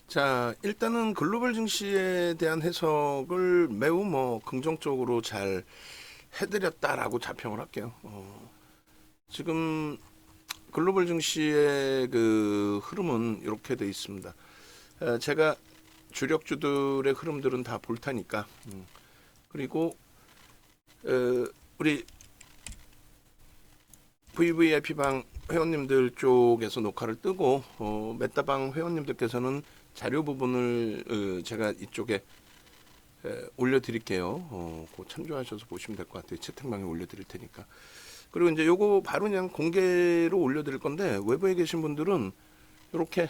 자, 일단은 글로벌 증시에 대한 해석을 매우 긍정적으로 잘 해드렸다라고 자평을 할게요. 지금 글로벌 증시의 그 흐름은 이렇게 돼 있습니다. 제가 주력주들의 흐름들은 다 볼 테니까. 그리고 우리 VVIP방 회원님들 쪽에서 녹화를 뜨고 메타방 회원님들께서는 자료 부분을 제가 이쪽에 올려드릴게요. 그 참조하셔서 보시면 될 것 같아요. 채팅방에 올려드릴 테니까. 그리고 이제 요거 바로 그냥 공개로 올려드릴 건데 외부에 계신 분들은 이렇게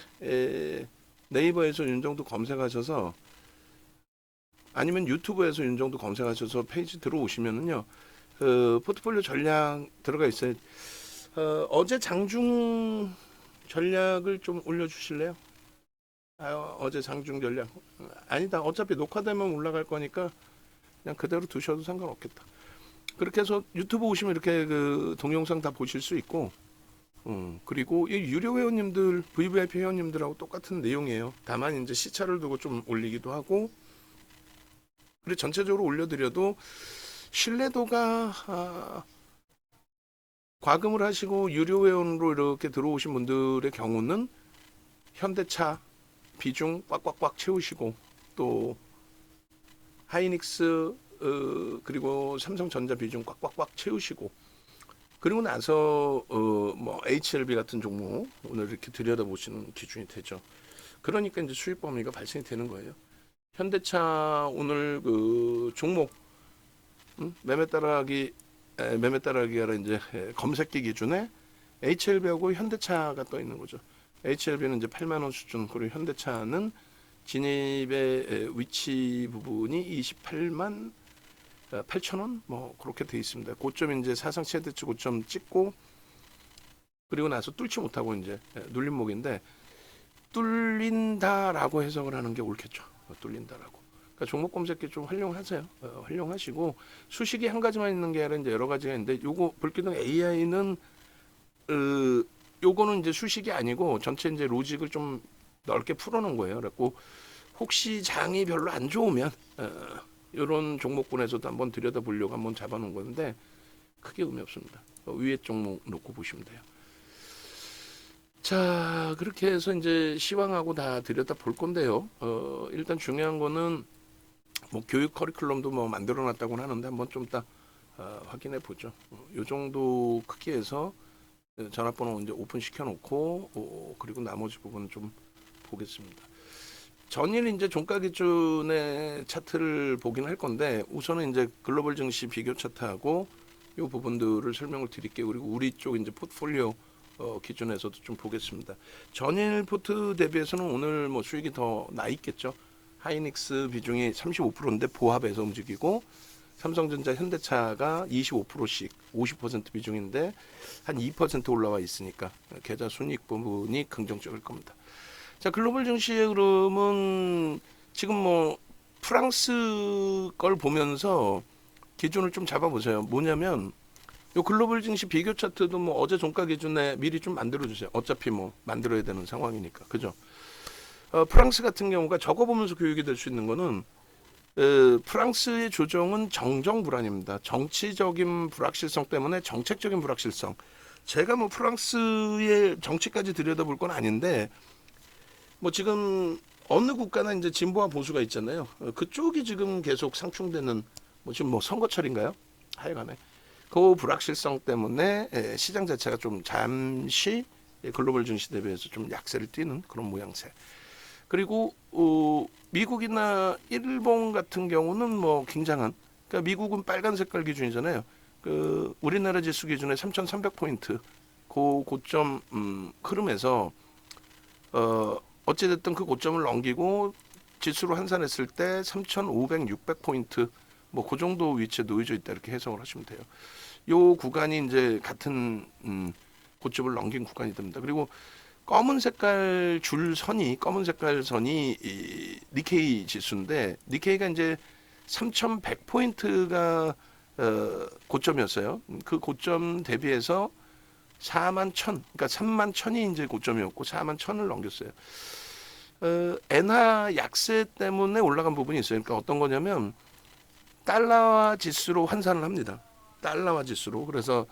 네이버에서 윤정도 검색하셔서 아니면 유튜브에서 윤정도 검색하셔서 페이지 들어오시면은요. 포트폴리오 전략 들어가 있어요. 어제 장중 전략을 좀 올려주실래요? 어제 장중 전략. 아니다. 어차피 녹화되면 올라갈 거니까 그냥 그대로 두셔도 상관없겠다. 그렇게 해서 유튜브 오시면 이렇게 그 동영상 다 보실 수 있고, 그리고 이 유료 회원님들, VVIP 회원님들하고 똑같은 내용이에요. 다만 이제 시차를 두고 좀 올리기도 하고, 그리고 전체적으로 올려드려도 신뢰도가 과금을 하시고 유료 회원으로 이렇게 들어오신 분들의 경우는 현대차 비중 꽉꽉꽉 채우시고 또 하이닉스 그리고 삼성전자 비중 꽉꽉꽉 채우시고 그리고 나서 HLB 같은 종목 오늘 이렇게 들여다보시는 기준이 되죠. 그러니까 이제 수익 범위가 발생이 되는 거예요. 현대차 오늘 그 종목 매매 따라하기가 아니라 이제 검색기 기준에 HLB하고 현대차가 떠 있는 거죠. HLB는 이제 8만 원 수준, 그리고 현대차는 진입의 위치 부분이 28만 8천 원 그렇게 돼 있습니다. 고점 이제 사상 최대치 고점 찍고 그리고 나서 뚫지 못하고 이제 눌림목인데 뚫린다라고 해석을 하는 게 옳겠죠. 뚫린다라고. 그러니까 종목 검색기 좀 활용하세요. 활용하시고 수식이 한 가지만 있는 게 아니라 이제 여러 가지가 있는데 요거 볼기둥 AI는 요거는 이제 수식이 아니고 전체 이제 로직을 좀 넓게 풀어놓은 거예요. 그래갖고 혹시 장이 별로 안 좋으면 이런 종목군에서도 한번 들여다보려고 한번 잡아놓은 건데 크게 의미 없습니다. 위에 종목 놓고 보시면 돼요. 자, 그렇게 해서 이제 시황하고 다 들여다볼 건데요. 일단 중요한 거는 교육 커리큘럼도 만들어놨다고는 하는데 한번 좀 이따 확인해 보죠. 요 정도 크기에서 전화번호 이제 오픈 시켜놓고 그리고 나머지 부분은 좀 보겠습니다. 전일 이제 종가 기준의 차트를 보긴 할 건데 우선은 이제 글로벌 증시 비교 차트하고 이 부분들을 설명을 드릴게요. 그리고 우리 쪽 이제 포트폴리오 기준에서도 좀 보겠습니다. 전일 포트 대비해서는 오늘 수익이 더 나 있겠죠. 하이닉스 비중이 35%인데 보합에서 움직이고 삼성전자, 현대차가 25%씩 50% 비중인데 한 2% 올라와 있으니까 계좌 순이익 부분이 긍정적일 겁니다. 자, 글로벌 증시의 흐름은 지금 프랑스 걸 보면서 기준을 좀 잡아보세요. 뭐냐면 요 글로벌 증시 비교 차트도 어제 종가 기준에 미리 좀 만들어주세요. 어차피 만들어야 되는 상황이니까. 그죠? 프랑스 같은 경우가 적어보면서 교육이 될 수 있는 거는 프랑스의 조정은 정정 불안입니다. 정치적인 불확실성 때문에 정책적인 불확실성. 제가 프랑스의 정치까지 들여다볼 건 아닌데 지금 어느 국가나 이제 진보와 보수가 있잖아요. 그쪽이 지금 계속 상충되는 지금 선거철인가요? 하여간에 그 불확실성 때문에 시장 자체가 좀 잠시 글로벌 증시 대비해서 좀 약세를 띠는 그런 모양새. 그리고 미국이나 일본 같은 경우는 굉장한, 그러니까 미국은 빨간 색깔 기준이잖아요. 그 우리나라 지수 기준에 3,300포인트 그 고점 흐름에서 어찌됐든 그 고점을 넘기고 지수로 환산했을 때 3,500, 600포인트 그 정도 위치에 놓여져 있다 이렇게 해석을 하시면 돼요. 요 구간이 이제 같은 고점을 넘긴 구간이 됩니다. 그리고 검은 색깔 검은 색깔 선이 이 니케이 지수인데 니케이가 이제 3,100포인트가 고점이었어요. 그 고점 대비해서 4만 1,000, 그러니까 3만 1,000이 이제 고점이었고 4만 1,000을 넘겼어요. 엔화 약세 때문에 올라간 부분이 있어요. 그러니까 어떤 거냐면 달러화 지수로 환산을 합니다. 달러화 지수로. 그래서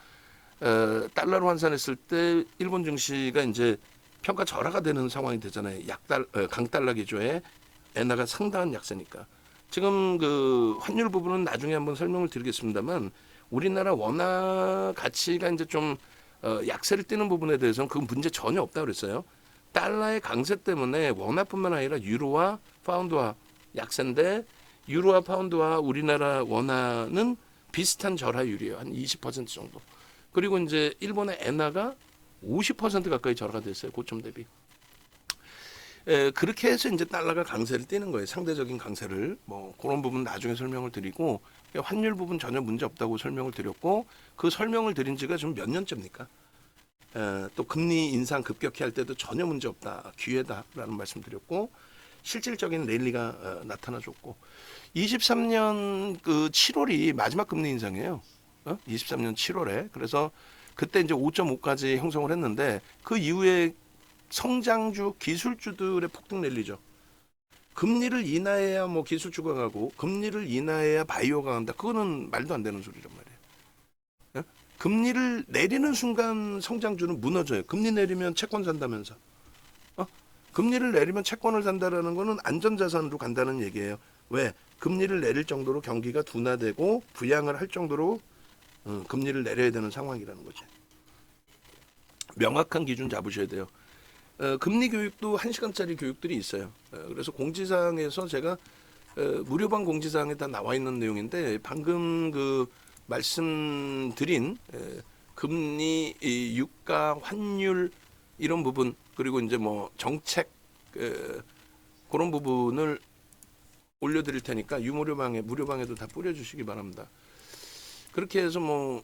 달러로 환산했을 때 일본 증시가 이제 평가 절하가 되는 상황이 되잖아요. 강달러 기조에 엔화가 상당한 약세니까. 지금 그 환율 부분은 나중에 한번 설명을 드리겠습니다만 우리나라 원화 가치가 이제 좀 약세를 띠는 부분에 대해서는 그 문제 전혀 없다 그랬어요. 달러의 강세 때문에 원화뿐만 아니라 유로와 파운드와 약세인데 유로와 파운드와 우리나라 원화는 비슷한 절하율이에요. 한 20% 정도. 그리고 이제 일본의 엔화가 50% 가까이 절하가 됐어요. 고점 대비. 그렇게 해서 이제 달러가 강세를 띠는 거예요. 상대적인 강세를. 뭐 그런 부분 나중에 설명을 드리고 환율 부분 전혀 문제 없다고 설명을 드렸고 그 설명을 드린 지가 지금 몇 년째입니까? 또 금리 인상 급격히 할 때도 전혀 문제 없다. 기회다라는 말씀 드렸고 실질적인 랠리가 나타나줬고 23년 그 7월이 마지막 금리 인상이에요. 23년 7월에. 그래서 그때 이제 5.5까지 형성을 했는데 그 이후에 성장주 기술주들의 폭등 랠리죠. 금리를 인하해야 뭐 기술주가 가고 금리를 인하해야 바이오가 간다. 그거는 말도 안 되는 소리란 말이에요. 금리를 내리는 순간 성장주는 무너져요. 금리 내리면 채권 산다면서. 금리를 내리면 채권을 산다라는 거는 안전자산으로 간다는 얘기예요. 왜? 금리를 내릴 정도로 경기가 둔화되고 부양을 할 정도로 금리를 내려야 되는 상황이라는 거죠. 명확한 기준 잡으셔야 돼요. 금리 교육도 1시간짜리 교육들이 있어요. 그래서 공지사항에서 제가 무료방 공지사항에 다 나와 있는 내용인데 방금 그 말씀드린 금리, 유가, 환율 이런 부분 그리고 이제 뭐 정책 그런 부분을 올려드릴 테니까 유무료방에 무료방에도 다 뿌려주시기 바랍니다. 그렇게 해서 뭐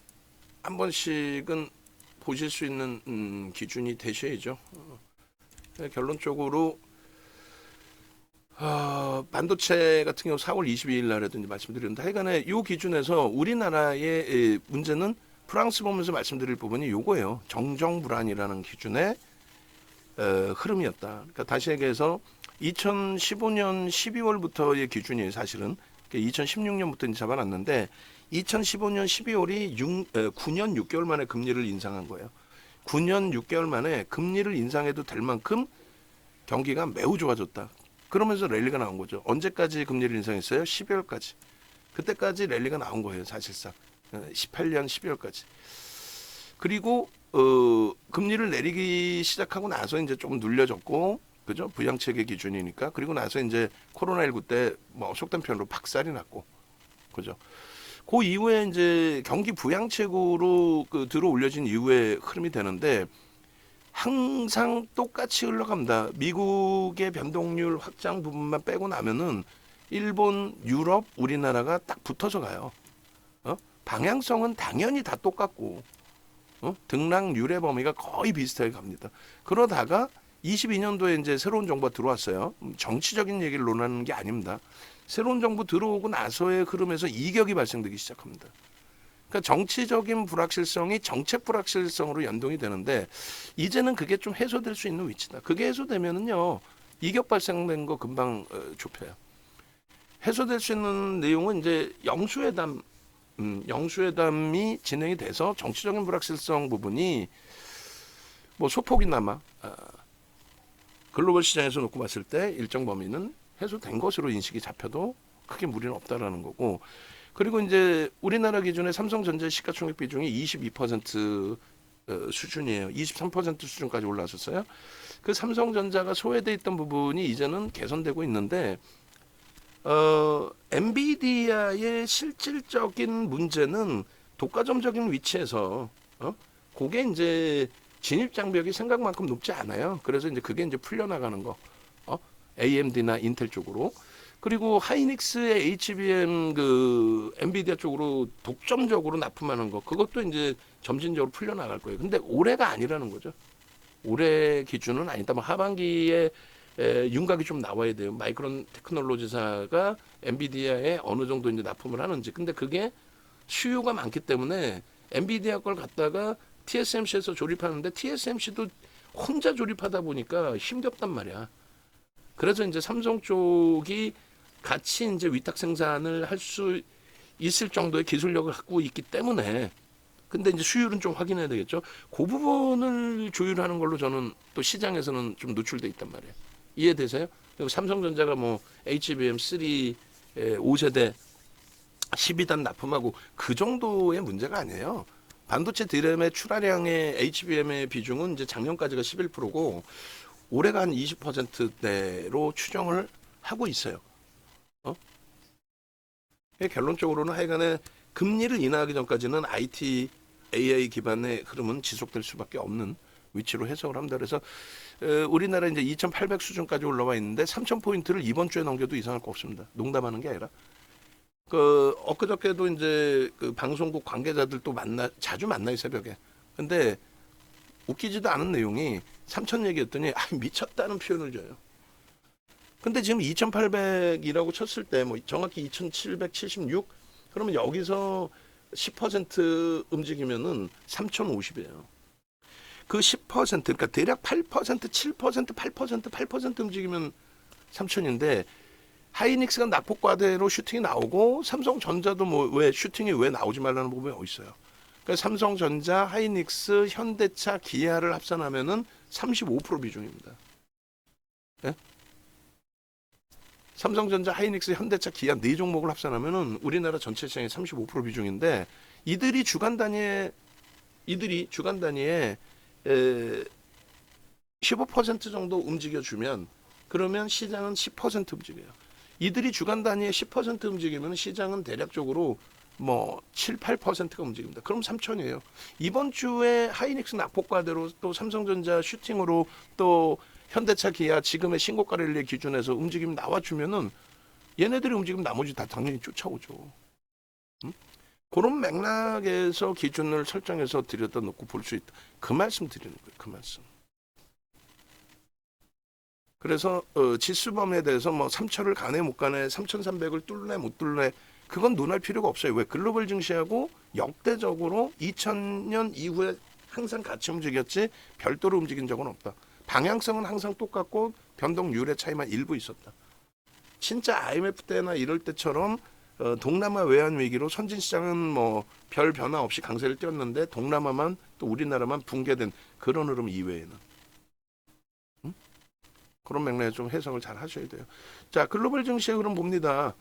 한 번씩은 보실 수 있는 기준이 되셔야죠. 결론적으로 반도체 같은 경우 4월 22일 날에도 이제 말씀드렸는데 하여간에 이 기준에서 우리나라의 문제는 프랑스 보면서 말씀드릴 부분이 요거예요. 정정불안이라는 기준의 흐름이었다. 그러니까 다시 얘기해서 2015년 12월부터의 기준이에요. 사실은 2016년부터 잡아놨는데 2015년 12월이 9년 6개월 만에 금리를 인상한 거예요. 9년 6개월 만에 금리를 인상해도 될 만큼 경기가 매우 좋아졌다. 그러면서 랠리가 나온 거죠. 언제까지 금리를 인상했어요? 12월까지. 그때까지 랠리가 나온 거예요. 사실상 18년 12월까지. 그리고 금리를 내리기 시작하고 나서 이제 조금 눌려졌고, 그죠? 부양체계 기준이니까. 그리고 나서 이제 코로나19 때 뭐 속된 표현으로 박살이 났고, 그죠? 그 이후에 이제 경기 부양책으로 들어 올려진 이후에 흐름이 되는데 항상 똑같이 흘러갑니다. 미국의 변동률 확장 부분만 빼고 나면은 일본, 유럽, 우리나라가 딱 붙어서 가요. 방향성은 당연히 다 똑같고 등락률의 범위가 거의 비슷하게 갑니다. 그러다가 22년도에 이제 새로운 정부가 들어왔어요. 정치적인 얘기를 논하는 게 아닙니다. 새로운 정부 들어오고 나서의 흐름에서 이격이 발생되기 시작합니다. 그러니까 정치적인 불확실성이 정책 불확실성으로 연동이 되는데 이제는 그게 좀 해소될 수 있는 위치다. 그게 해소되면은요 이격 발생된 거 금방 좁혀요. 해소될 수 있는 내용은 이제 영수회담이 진행이 돼서 정치적인 불확실성 부분이 뭐 소폭이나마 글로벌 시장에서 놓고 봤을 때 일정 범위는 해소된 것으로 인식이 잡혀도 크게 무리는 없다라는 거고. 그리고 이제 우리나라 기준의 삼성전자 시가총액 비중이 22% 수준이에요. 23% 수준까지 올라왔었어요. 그 삼성전자가 소외돼 있던 부분이 이제는 개선되고 있는데 엔비디아의 실질적인 문제는 독과점적인 위치에서 그게 이제 진입 장벽이 생각만큼 높지 않아요. 그래서 이제 그게 이제 풀려나가는 거. AMD나 인텔 쪽으로. 그리고 하이닉스의 HBM 그 엔비디아 쪽으로 독점적으로 납품하는 거. 그것도 이제 점진적으로 풀려나갈 거예요. 근데 올해가 아니라는 거죠. 올해 기준은 아니다. 뭐 하반기에 윤곽이 좀 나와야 돼요. 마이크론 테크놀로지사가 엔비디아에 어느 정도 이제 납품을 하는지. 근데 그게 수요가 많기 때문에 엔비디아 걸 갖다가 TSMC에서 조립하는데 TSMC도 혼자 조립하다 보니까 힘겹단 말이야. 그래서 이제 삼성 쪽이 같이 이제 위탁 생산을 할 수 있을 정도의 기술력을 갖고 있기 때문에 근데 이제 수율은 좀 확인해야 되겠죠. 그 부분을 조율하는 걸로 저는 또 시장에서는 좀 노출돼 있단 말이에요. 이해되세요? 그리고 삼성전자가 뭐 HBM3 5세대 12단 납품하고 그 정도의 문제가 아니에요. 반도체 DRAM의 출하량의 HBM의 비중은 이제 작년까지가 11%고 올해가 한 20%대로 추정을 하고 있어요. 어? 결론적으로는 하여간에 금리를 인하하기 전까지는 IT, AI 기반의 흐름은 지속될 수밖에 없는 위치로 해석을 합니다. 그래서 우리나라 이제 2,800 수준까지 올라와 있는데 3,000포인트를 이번 주에 넘겨도 이상할 거 없습니다. 농담하는 게 아니라. 엊그저께도 이제 그 방송국 관계자들도 자주 만나요, 새벽에. 근데 웃기지도 않은 내용이 3,000 얘기했더니 미쳤다는 표현을 줘요. 근데 지금 2,800이라고 쳤을 때 뭐 정확히 2,776 그러면 여기서 10% 움직이면은 3,050이에요. 그 10% 그러니까 대략 8%, 7%, 8%, 8% 움직이면 3,000인데 하이닉스가 낙폭과대로 슈팅이 나오고 삼성전자도 뭐 왜 슈팅이 왜 나오지 말라는 부분이 어디 있어요? 그러니까 삼성전자, 하이닉스, 현대차, 기아를 합산하면은 35% 비중입니다. 예? 삼성전자, 하이닉스, 현대차, 기아 네 종목을 합산하면은 우리나라 전체 시장의 35% 비중인데 이들이 주간 단위에 15% 정도 움직여주면 그러면 시장은 10% 움직여요. 이들이 주간 단위에 10% 움직이면 시장은 대략적으로 뭐 7, 8%가 움직입니다. 그럼 3,000이에요. 이번 주에 하이닉스 낙폭과대로 또 삼성전자 슈팅으로 또 현대차, 기아 지금의 신고가 랠리 기준에서 움직임이 나와주면은 얘네들이 움직이면 나머지 다 당연히 쫓아오죠. 응? 그런 맥락에서 기준을 설정해서 들여다 놓고 볼 수 있다. 그 말씀 드리는 거예요. 그 말씀. 그래서 지수범에 대해서 뭐 3,000을 가네 못 가네, 3,300을 뚫네 못 뚫네 그건 논할 필요가 없어요. 왜? 글로벌 증시하고 역대적으로 2000년 이후에 항상 같이 움직였지 별도로 움직인 적은 없다. 방향성은 항상 똑같고 변동률의 차이만 일부 있었다. 진짜 IMF 때나 이럴 때처럼 동남아 외환 위기로 선진 시장은 뭐 별 변화 없이 강세를 띄었는데 동남아만 또 우리나라만 붕괴된 그런 흐름 이외에는 응? 그런 맥락에 좀 해석을 잘 하셔야 돼요. 자, 글로벌 증시의 흐름 봅니다.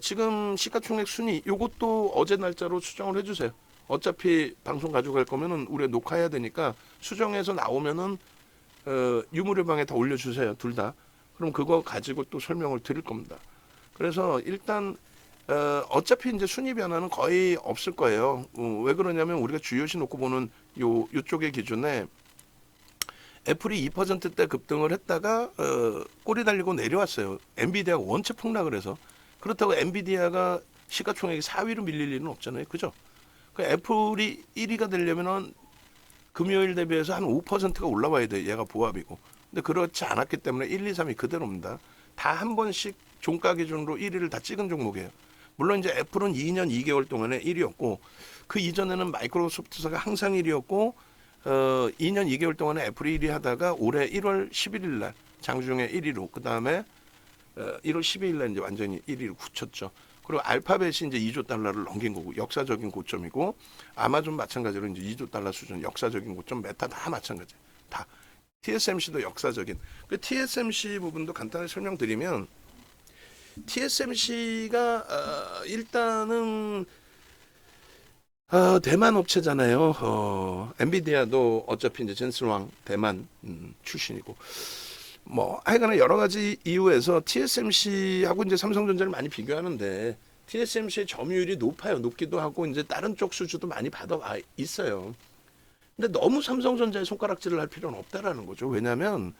지금 시가총액 순위 요것도 어제 날짜로 수정을 해주세요. 어차피 방송 가져갈 거면은 우리가 녹화해야 되니까 수정해서 나오면은 유무료방에 다 올려주세요. 둘 다. 그럼 그거 가지고 또 설명을 드릴 겁니다. 그래서 일단 어차피 이제 순위 변화는 거의 없을 거예요. 왜 그러냐면 우리가 주요시 놓고 보는 요쪽의 기준에 애플이 2%대 급등을 했다가 꼬리 달리고 내려왔어요. 엔비디아가 원체 폭락을 해서. 그렇다고 엔비디아가 시가총액이 4위로 밀릴 일은 없잖아요. 그죠? 그 애플이 1위가 되려면은 금요일 대비해서 한 5%가 올라와야 돼요. 얘가 보합이고. 근데 그렇지 않았기 때문에 1, 2, 3이 그대로입니다. 다 한 번씩 종가 기준으로 1위를 다 찍은 종목이에요. 물론 이제 애플은 2년 2개월 동안에 1위였고 그 이전에는 마이크로소프트사가 항상 1위였고 2년 2개월 동안에 애플이 1위 하다가 올해 1월 11일 날 장중에 1위로 그다음에 1월 12일 날 이제 완전히 1위로 굳혔죠. 그리고 알파벳이 이제 2조 달러를 넘긴 거고 역사적인 고점이고 아마존 마찬가지로 이제 2조 달러 수준 역사적인 고점 메타 다 마찬가지. 다 TSMC도 역사적인. 그 TSMC 부분도 간단히 설명드리면 TSMC가 일단은 대만 업체잖아요. 엔비디아도 어차피 이제 젠슨왕 대만 출신이고 뭐 하여간에 여러 가지 이유에서 TSMC하고 이제 삼성전자를 많이 비교하는데 TSMC의 점유율이 높아요. 높기도 하고 이제 다른 쪽 수주도 많이 받아와 있어요. 근데 너무 삼성전자에 손가락질을 할 필요는 없다라는 거죠. 왜냐하면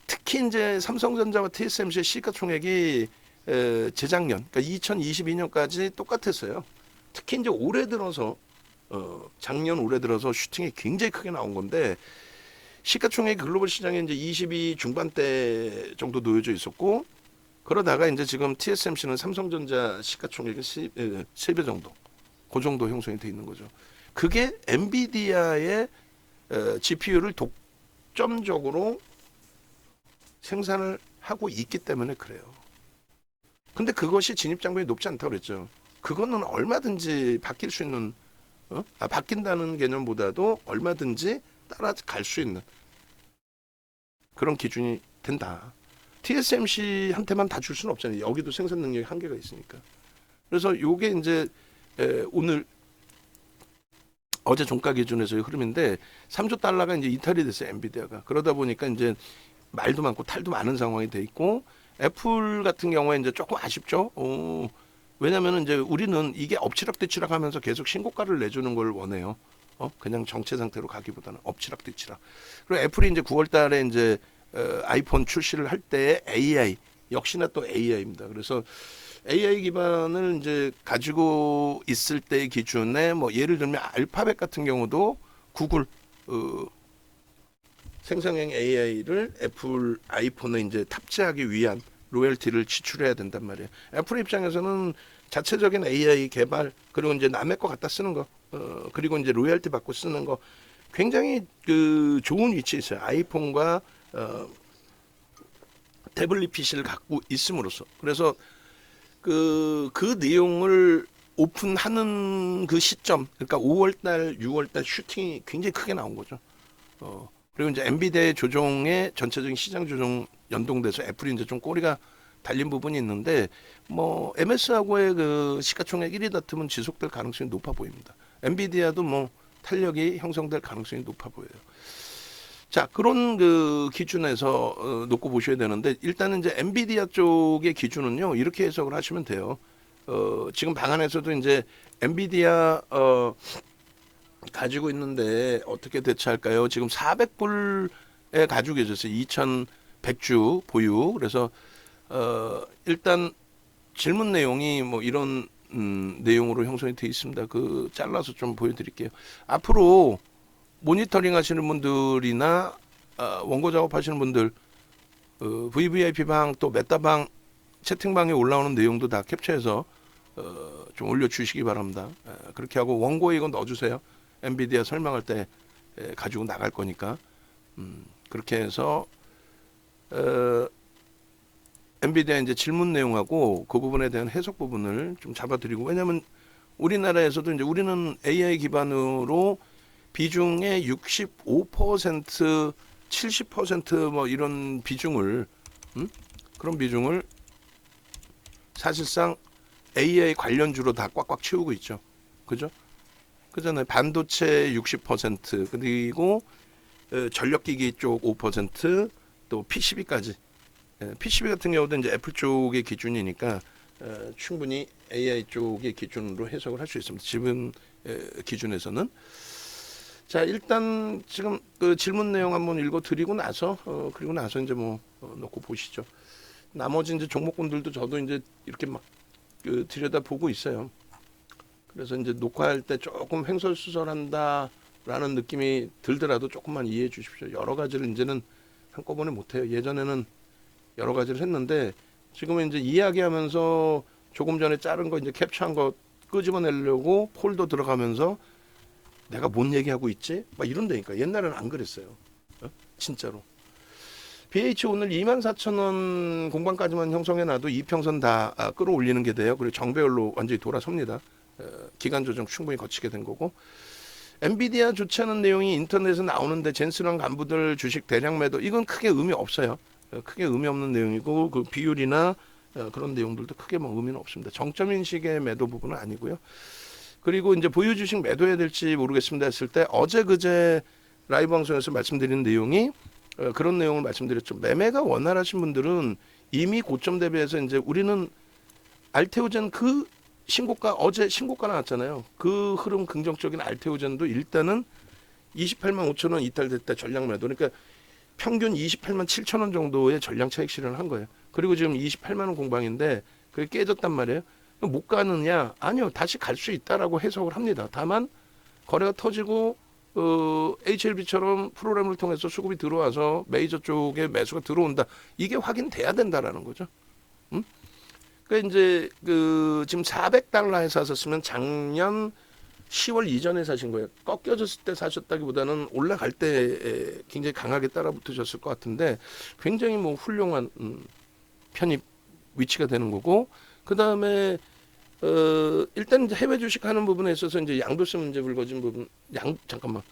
특히 이제 삼성전자와 TSMC의 시가총액이 재작년, 그러니까 2022년까지 똑같았어요. 특히 이제 올해 들어서 작년 올해 들어서 슈팅이 굉장히 크게 나온 건데 시가총액 글로벌 시장에 이제 22 중반대 정도 놓여져 있었고 그러다가 이제 지금 TSMC는 삼성전자 시가총액의 3배 정도, 그 정도 형성이 돼 있는 거죠. 그게 엔비디아의 GPU를 독점적으로 생산을 하고 있기 때문에 그래요. 근데 그것이 진입장벽이 높지 않다고 그랬죠. 그거는 얼마든지 바뀔 수 있는, 바뀐다는 개념보다도 얼마든지 따라갈 수 있는 그런 기준이 된다. TSMC한테만 다 줄 수는 없잖아요. 여기도 생산 능력이 한계가 있으니까. 그래서 요게 이제 오늘 어제 종가 기준에서의 흐름인데 3조 달러가 이제 이탈이 됐어요. 엔비디아가. 그러다 보니까 이제 말도 많고 탈도 많은 상황이 돼 있고 애플 같은 경우에 이제 조금 아쉽죠. 왜냐면은 이제 우리는 이게 엎치락뒤치락 하면서 계속 신고가를 내주는 걸 원해요. 그냥 정체 상태로 가기보다는 엎치락뒤치락. 그리고 애플이 이제 9월 달에 이제 아이폰 출시를 할 때 AI 역시나 또 AI입니다. 그래서 AI 기반을 이제 가지고 있을 때의 기준에 뭐 예를 들면 알파벳 같은 경우도 구글 생성형 AI를 애플 아이폰에 이제 탑재하기 위한 로열티를 지출해야 된단 말이에요. 애플 입장에서는 자체적인 AI 개발 그리고 이제 남의 거 갖다 쓰는 거 그리고 이제 로열티 받고 쓰는 거 굉장히 그 좋은 위치에 있어요. 아이폰과 태블릿 PC를 갖고 있음으로써 그래서 그 내용을 오픈하는 그 시점 그러니까 5월달 6월달 슈팅이 굉장히 크게 나온 거죠. 그리고 이제 엔비디아의 조정에 전체적인 시장 조정 연동돼서 애플이 이제 좀 꼬리가 달린 부분이 있는데 뭐 MS하고의 그 시가총액 1위 다툼은 지속될 가능성이 높아 보입니다. 엔비디아도 뭐 탄력이 형성될 가능성이 높아 보여요. 자, 그런 그 기준에서 놓고 보셔야 되는데 일단은 이제 엔비디아 쪽의 기준은요 이렇게 해석을 하시면 돼요. 지금 방안에서도 이제 엔비디아 가지고 있는데 어떻게 대처할까요? 지금 400불에 가지고 계셨어요. 2100주 보유. 그래서 일단 질문 내용이 뭐 이런 내용으로 형성이 되어 있습니다. 그 잘라서 좀 보여드릴게요. 앞으로 모니터링 하시는 분들이나 원고 작업하시는 분들 VVIP 방 또 메타방 채팅방에 올라오는 내용도 다 캡처해서 좀 올려주시기 바랍니다. 그렇게 하고 원고에 이거 넣어주세요. 엔비디아 설명할 때 가지고 나갈 거니까 그렇게 해서 엔비디아 이제 질문 내용하고 그 부분에 대한 해석 부분을 좀 잡아드리고 왜냐하면 우리나라에서도 이제 우리는 AI 기반으로 비중의 65%, 70%뭐 이런 비중을 그런 비중을 사실상 AI 관련주로 다 꽉꽉 채우고 있죠. 그죠? 그잖아요. 반도체 60% 그리고 전력기기 쪽 5% 또 PCB까지. PCB 같은 경우도 이제 애플 쪽의 기준이니까 충분히 AI 쪽의 기준으로 해석을 할 수 있습니다. 지금 기준에서는. 자, 일단 지금 그 질문 내용 한번 읽어드리고 나서 그리고 나서 이제 뭐 놓고 보시죠. 나머지 이제 종목군들도 저도 이제 이렇게 막 들여다 보고 있어요. 그래서 이제 녹화할 때 조금 횡설수설한다라는 느낌이 들더라도 조금만 이해해 주십시오. 여러 가지를 이제는 한꺼번에 못 해요. 예전에는 여러 가지를 했는데 지금은 이제 이야기하면서 조금 전에 자른 거 이제 캡처한 거 끄집어내려고 폴더 들어가면서 내가 뭔 얘기하고 있지? 막 이런다니까. 옛날에는 안 그랬어요. 진짜로. BH 오늘 24,000원 공방까지만 형성해놔도 이평선 다 끌어올리는 게 돼요. 그리고 정배열로 완전히 돌아섭니다. 기간 조정 충분히 거치게 된 거고. 엔비디아 좋지 않은 내용이 인터넷에 나오는데 젠슨왕 간부들 주식 대량 매도 이건 크게 의미 없어요. 크게 의미 없는 내용이고 그 비율이나 그런 내용들도 크게 뭐 의미는 없습니다. 정점 인식의 매도 부분은 아니고요. 그리고 이제 보유 주식 매도해야 될지 모르겠습니다 했을 때 어제 그제 라이브 방송에서 말씀드린 내용이 그런 내용을 말씀드렸죠. 매매가 원활하신 분들은 이미 고점 대비해서 이제 우리는 알테오젠 그 신고가 어제 신고가 나왔잖아요. 그 흐름 긍정적인 알테오젠도 일단은 28만 5천 원 이탈됐다 전량 매도. 그러니까 평균 28만 7천 원 정도의 전량 차익 실현을 한 거예요. 그리고 지금 28만 원 공방인데 그게 깨졌단 말이에요. 못 가느냐? 아니요. 다시 갈 수 있다라고 해석을 합니다. 다만 거래가 터지고 HLB처럼 프로그램을 통해서 수급이 들어와서 메이저 쪽에 매수가 들어온다. 이게 확인돼야 된다라는 거죠. 그러니까 이제 그 지금 $400에 샀었으면 작년 10월 이전에 사신 거예요. 꺾여졌을 때 사셨다기보다는 올라갈 때 굉장히 강하게 따라붙으셨을 것 같은데 굉장히 뭐 훌륭한 편입 위치가 되는 거고 그 다음에 일단 이제 해외 주식 하는 부분에 있어서 이제 양도세 문제 불거진 부분 잠깐만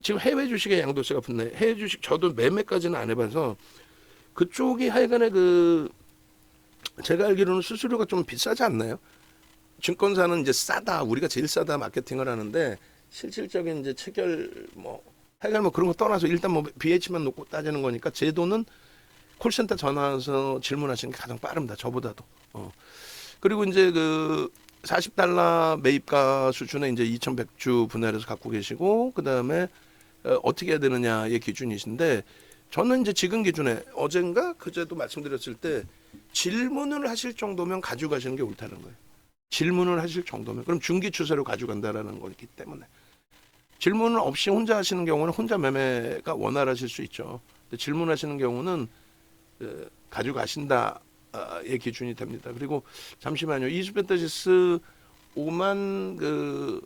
지금 해외 주식에 양도세가 붙네. 해외 주식 저도 매매까지는 안 해봐서 그쪽이 하여간에 제가 알기로는 수수료가 좀 비싸지 않나요? 증권사는 이제 싸다, 우리가 제일 싸다 마케팅을 하는데 실질적인 이제 체결 하여간 그런 거 떠나서 일단 BH만 놓고 따지는 거니까 제도는 콜센터 전화해서 질문하시는 게 가장 빠릅니다. 저보다도. 그리고 이제 40달러 매입가 수준에 이제 2,100주 분할해서 갖고 계시고 그다음에 어떻게 해야 되느냐의 기준이신데 저는 이제 지금 기준에 어젠가 그제도 말씀드렸을 때 질문을 하실 정도면 가져가시는 게 옳다는 거예요. 질문을 하실 정도면 그럼 중기 추세로 가져간다라는 거기 때문에 질문을 없이 혼자 하시는 경우는 혼자 매매가 원활하실 수 있죠. 질문하시는 경우는 가져가신다의 기준이 됩니다. 그리고 잠시만요. 이수베타시스 5만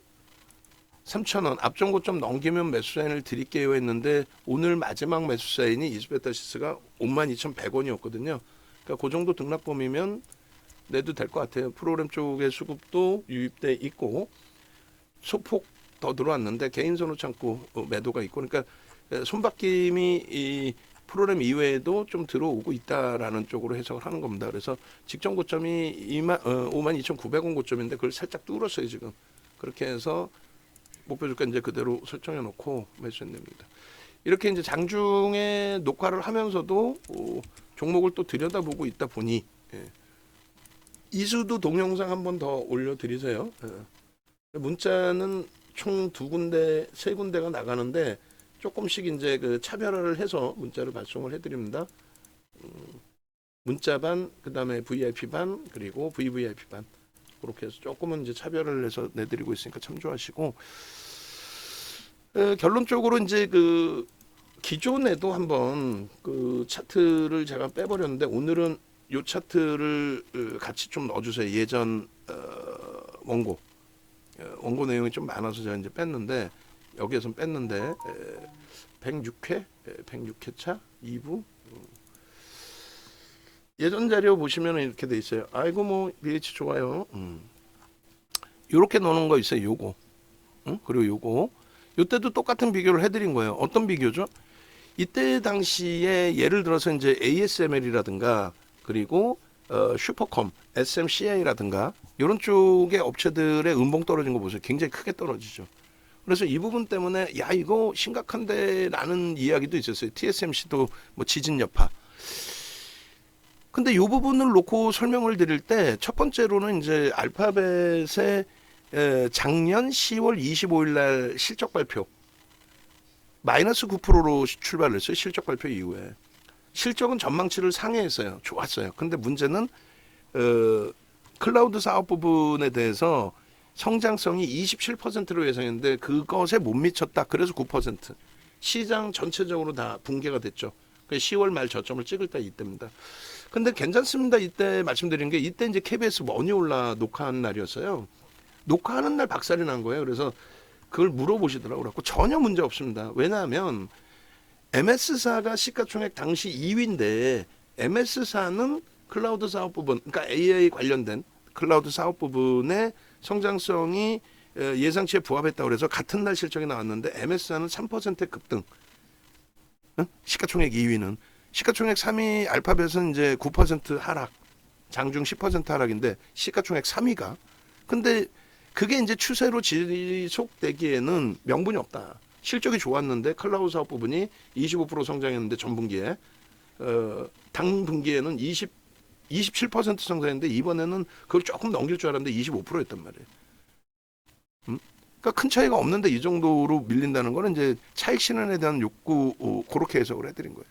3,000원 앞전 고점 넘기면 매수 사인을 드릴게요 했는데 오늘 마지막 매수 사인이 이수베타시스가 52,100원이었거든요. 그러니까 그 정도 등락범위면 내도 될 것 같아요. 프로그램 쪽에 수급도 유입돼 있고 소폭 더 들어왔는데 개인 선호 창고 매도가 있고 그러니까 손바뀜이 이 프로그램 이외에도 좀 들어오고 있다라는 쪽으로 해석을 하는 겁니다. 그래서 직전 고점이 52,900원 고점인데 그걸 살짝 뚫었어요 지금. 그렇게 해서 목표 주가 이제 그대로 설정해 놓고 매수해 냅니다. 이렇게 이제 장중에 녹화를 하면서도 종목을 또 들여다보고 있다 보니 이수도 동영상 한 번 더 올려드리세요. 문자는 총 2군데, 3군데가 나가는데 조금씩 이제 차별화를 해서 문자를 발송을 해드립니다. 문자 반, 그 다음에 VIP 반, 그리고 VVIP 반. 그렇게 해서 조금은 이제 차별을 해서 내드리고 있으니까 참조하시고 결론적으로 이제 기존에도 한번 차트를 제가 빼버렸는데 오늘은 요 차트를 같이 좀 넣어주세요. 예전 원고 내용이 좀 많아서 제가 이제 뺐는데 여기에서 뺐는데 106회차 2부 예전 자료 보시면 이렇게 돼 있어요. 아이고 뭐 BH 좋아요. 요렇게 넣는 거 있어요. 요거 그리고 요때도 똑같은 비교를 해드린 거예요. 어떤 비교죠? 이때 당시에 예를 들어서 이제 ASML이라든가 그리고 슈퍼컴, SMCI라든가 이런 쪽의 업체들의 음봉 떨어진 거 보세요. 굉장히 크게 떨어지죠. 그래서 이 부분 때문에 야 이거 심각한데라는 이야기도 있었어요. TSMC도 뭐 지진 여파. 근데 이 부분을 놓고 설명을 드릴 때 첫 번째로는 이제 알파벳의 작년 10월 25일 날 실적 발표 마이너스 9%로 출발을 했어요. 실적 발표 이후에. 실적은 전망치를 상회했어요. 좋았어요. 근데 문제는 클라우드 사업 부분에 대해서 성장성이 27%로 예상했는데 그것에 못 미쳤다. 그래서 9%. 시장 전체적으로 다 붕괴가 됐죠. 10월 말 저점을 찍을 때 이때입니다. 근데 괜찮습니다. 이때 말씀드린 게 이때 이제 KBS 머니올라 녹화한 날이었어요. 녹화하는 날 박살이 난 거예요. 그래서 그걸 물어보시더라고요. 그래서 전혀 문제 없습니다. 왜냐하면 MS사가 시가총액 당시 2위인데 MS사는 클라우드 사업 부분, 그러니까 AI 관련된 클라우드 사업 부분의 성장성이 예상치에 부합했다고 해서 같은 날 실적이 나왔는데 MS사는 3% 급등. 시가총액 2위는 시가총액 3위 알파벳은 이제 9% 하락, 장중 10% 하락인데 시가총액 3위가 근데 그게 이제 추세로 지속되기에는 명분이 없다. 실적이 좋았는데 클라우드 사업 부분이 25% 성장했는데 전분기에 당 분기에는 27% 성장했는데 이번에는 그걸 조금 넘길 줄 알았는데 25%였단 말이에요. 그러니까 큰 차이가 없는데 이 정도로 밀린다는 거는 이제 차익 실현에 대한 욕구 그렇게 해석을 해드린 거예요.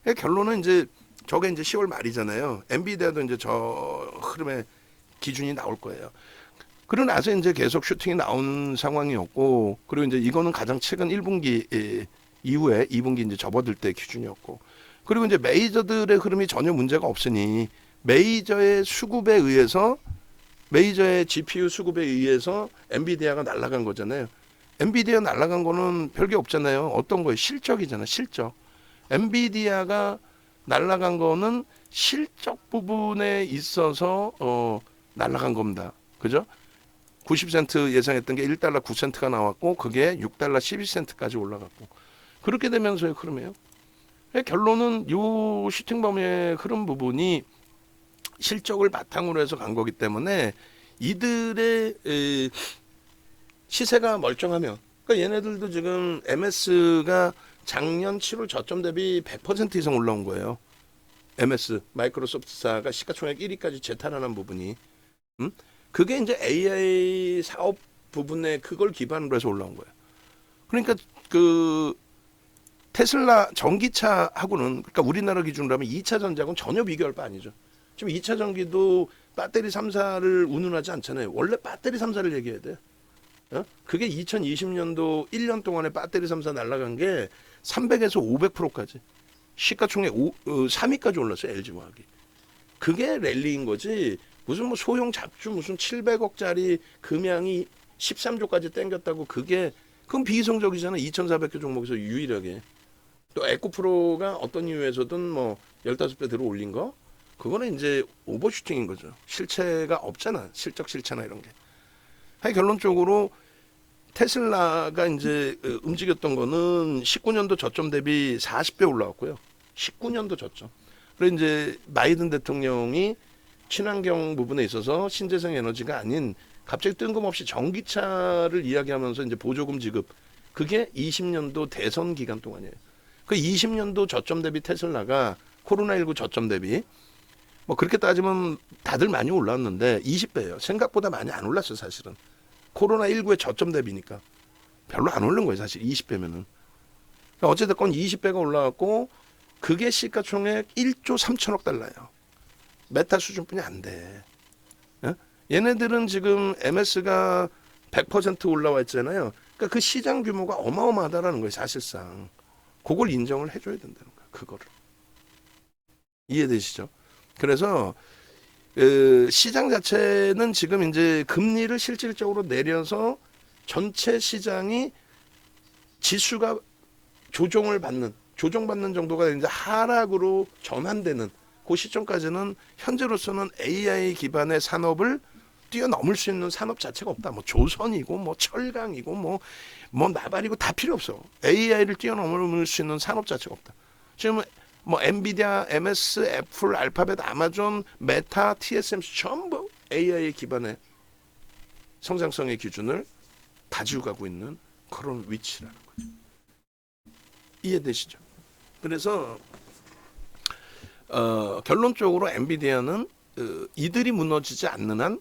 그러니까 결론은 이제 저게 이제 10월 말이잖아요. 엔비디아도 이제 저 흐름의 기준이 나올 거예요. 그러고 나서 이제 계속 슈팅이 나온 상황이었고, 그리고 이제 이거는 가장 최근 1분기 이후에 2분기 이제 접어들 때 기준이었고, 그리고 이제 메이저들의 흐름이 전혀 문제가 없으니 메이저의 수급에 의해서 메이저의 GPU 수급에 의해서 엔비디아가 날아간 거잖아요. 엔비디아 날아간 거는 별게 없잖아요. 어떤 거예요? 실적이잖아. 실적. 엔비디아가 날아간 거는 실적 부분에 있어서 날아간 겁니다. 그죠? 90센트 예상했던 게 1달러 9센트가 나왔고 그게 6달러 12센트까지 올라갔고 그렇게 되면서의 흐름이에요. 결론은 요 슈팅범의 흐름 부분이 실적을 바탕으로 해서 간 거기 때문에 이들의 시세가 멀쩡하면 그러니까 얘네들도 지금 MS가 작년 7월 저점 대비 100% 이상 올라온 거예요. MS 마이크로소프트사가 시가총액 1위까지 재탈환한 부분이 그게 이제 AI 사업 부분에 그걸 기반으로 해서 올라온 거예요. 그러니까 그 테슬라 전기차하고는 그러니까 우리나라 기준으로 하면 2차 전지하고는 전혀 비교할 바 아니죠. 지금 2차 전기도 배터리 3사를 운운하지 않잖아요. 원래 배터리 3사를 얘기해야 돼. 그게 2020년도 1년 동안에 배터리 3사 날아간 게 300에서 500%까지 시가총액 3위까지 올랐어요. LG화학이. 그게 랠리인 거지. 무슨 뭐 소형 잡주 무슨 700억짜리 금양이 13조까지 땡겼다고 그건 비이성적이잖아. 2,400개 종목에서 유일하게. 또 에코프로가 어떤 이유에서든 뭐 15배 들어 올린 거 그거는 이제 오버슈팅인 거죠. 실체가 없잖아. 실적 실체나 이런 게. 결론적으로 테슬라가 이제 움직였던 거는 19년도 저점 대비 40배 올라왔고요. 19년도 저점. 그리고 이제 바이든 대통령이 친환경 부분에 있어서 신재생 에너지가 아닌 갑자기 뜬금없이 전기차를 이야기하면서 이제 보조금 지급. 그게 20년도 대선 기간 동안이에요. 그 20년도 저점 대비 테슬라가 코로나19 저점 대비 뭐 그렇게 따지면 다들 많이 올랐는데 20배예요. 생각보다 많이 안 올랐어요, 사실은. 코로나19의 저점 대비니까. 별로 안 오른 거예요, 사실 20배면은. 어쨌든 20배가 올라왔고 그게 시가총액 1조 3천억 달러예요. 메타 수준뿐이 안 돼. 얘네들은 지금 MS가 100% 올라와 있잖아요. 그러니까 그 시장 규모가 어마어마하다라는 거예요, 사실상. 그걸 인정을 해줘야 된다는 거야, 그거를. 이해되시죠? 그래서 시장 자체는 지금 이제 금리를 실질적으로 내려서 전체 시장이 지수가 조정받는 정도가 이제 하락으로 전환되는 그 시점까지는 현재로서는 AI 기반의 산업을 뛰어넘을 수 있는 산업 자체가 없다. 뭐 조선이고 뭐 철강이고 뭐 나발이고 다 필요 없어. AI를 뛰어넘을 수 있는 산업 자체가 없다. 지금 뭐 엔비디아, MS, 애플, 알파벳, 아마존, 메타, TSMC 전부 AI 기반의 성장성의 기준을 가지고 가고 있는 그런 위치라는 거죠. 이해되시죠? 그래서 결론적으로 엔비디아는 이들이 무너지지 않는 한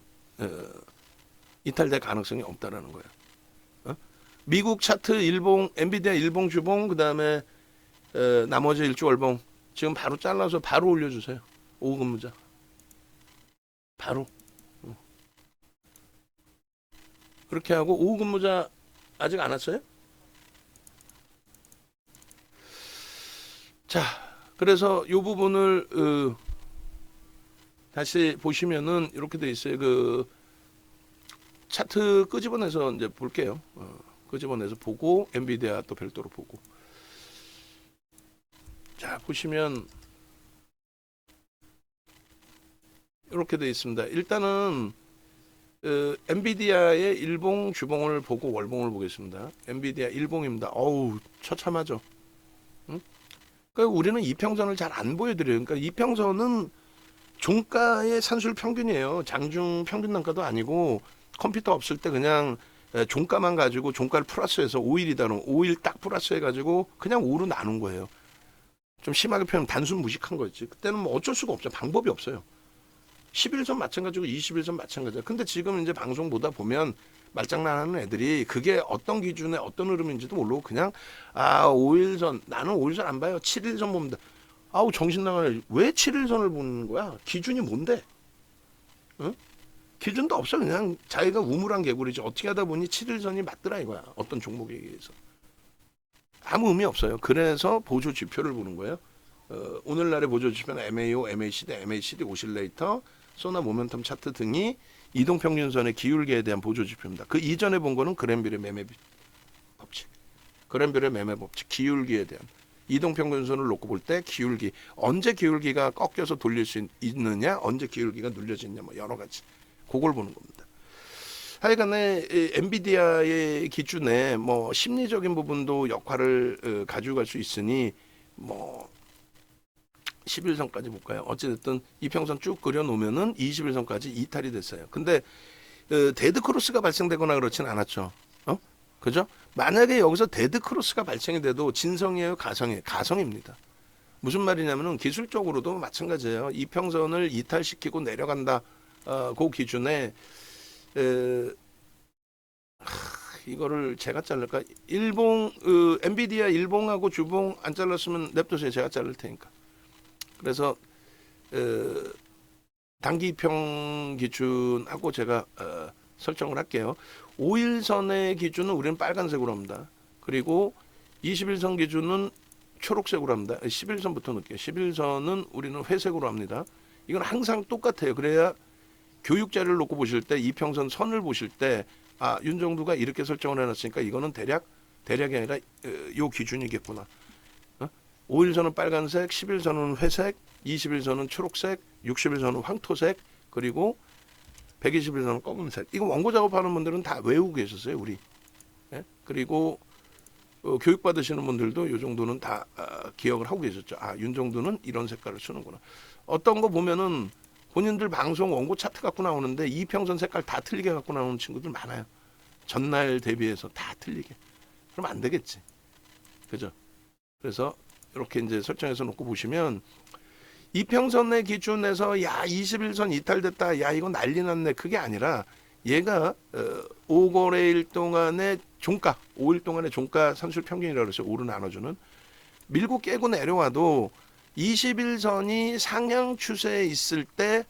이탈될 가능성이 없다라는 거예요. 미국 차트 일봉, 엔비디아 일봉 주봉, 그 다음에 나머지 일주 월봉 지금 바로 잘라서 바로 올려주세요. 오후 근무자. 바로. 그렇게 하고 오후 근무자 아직 안 왔어요? 자, 그래서 이 부분을 다시 보시면은 이렇게 돼 있어요. 그 차트 끄집어내서 이제 볼게요. 끄집어내서 보고 엔비디아 또 별도로 보고. 자, 보시면 이렇게 돼 있습니다. 일단은 엔비디아의 일봉 주봉을 보고 월봉을 보겠습니다. 엔비디아 일봉입니다. 어우, 처참하죠. 응? 그러니까 우리는 이평선을 잘 안 보여드려요. 그러니까 이평선은 종가의 산술 평균이에요. 장중 평균 단가도 아니고 컴퓨터 없을 때 그냥 종가만 가지고 종가를 플러스해서 5일이다 그러면 5일 딱 플러스해가지고 그냥 5로 나눈 거예요. 좀 심하게 표현하면 단순 무식한 거지. 그때는 뭐 어쩔 수가 없죠. 방법이 없어요. 11선 마찬가지고 21선 마찬가지야. 근데 지금 이제 방송 보다 보면 말장난하는 애들이 그게 어떤 기준에 어떤 흐름인지도 모르고 그냥 5일선 나는 5일선 안 봐요. 7일선 봅니다. 아우 정신 나가네. 왜 7일선을 보는 거야? 기준이 뭔데? 응? 기준도 없어. 그냥 자기가 우물한 개구리지. 어떻게 하다 보니 7일선이 맞더라 이거야. 어떤 종목에 의해서. 아무 의미 없어요. 그래서 보조 지표를 보는 거예요. 오늘날의 보조 지표는 MAO, MACD, MACD 오실레이터, 소나 모멘텀 차트 등이 이동평균선의 기울기에 대한 보조지표입니다. 그 이전에 본 거는 그랜빌의 매매 법칙, 그랜빌의 매매 법칙, 기울기에 대한 이동평균선을 놓고 볼 때 기울기, 언제 기울기가 꺾여서 돌릴 수 있느냐, 언제 기울기가 눌려지느냐, 뭐 여러 가지 그걸 보는 겁니다. 하여간에 엔비디아의 기준에 뭐 심리적인 부분도 역할을 가져갈 수 있으니 뭐 11선까지 볼까요? 어찌됐든 이평선 쭉 그려놓으면은 21선까지 이탈이 됐어요. 근데 데드 크로스가 발생되거나 그렇진 않았죠. 그죠? 만약에 여기서 데드 크로스가 발생이 돼도 진성이에요, 가성이에요? 가성입니다. 무슨 말이냐면은 기술적으로도 마찬가지예요. 이평선을 이탈시키고 내려간다. 그 기준에 이거를 제가 자를까? 엔비디아 일봉하고 주봉 안 잘랐으면 냅두세요. 제가 자를 테니까. 그래서 단기평 기준하고 제가 설정을 할게요. 5일선의 기준은 우리는 빨간색으로 합니다. 그리고 21선 기준은 초록색으로 합니다. 11선부터 넣을게요. 11선은 우리는 회색으로 합니다. 이건 항상 똑같아요. 그래야 교육자를 놓고 보실 때 이평선 선을 보실 때 윤정두가 이렇게 설정을 해놨으니까 이거는 대략이 아니라 요 기준이겠구나. 5일선은 빨간색, 11선은 회색, 21선은 초록색, 60일선은 황토색, 그리고 120일선은 검은색. 이거 원고 작업하는 분들은 다 외우고 계셨어요, 우리. 예? 그리고 교육 받으시는 분들도 이 정도는 다 기억을 하고 계셨죠. 윤정두는 이런 색깔을 쓰는구나. 어떤 거 보면은 본인들 방송 원고 차트 갖고 나오는데 이평선 색깔 다 틀리게 갖고 나오는 친구들 많아요. 전날 대비해서 다 틀리게. 그럼 안 되겠지. 그죠? 그래서 이렇게 이제 설정해서 놓고 보시면 이평선의 기준에서 21선 이탈됐다. 야, 이거 난리 났네. 그게 아니라 얘가 5거래일 동안의 종가, 5일 동안의 종가 산술 평균이라고 그랬어요. 오르 나눠주는. 밀고 깨고 내려와도 21선이 상향 추세에 있을 때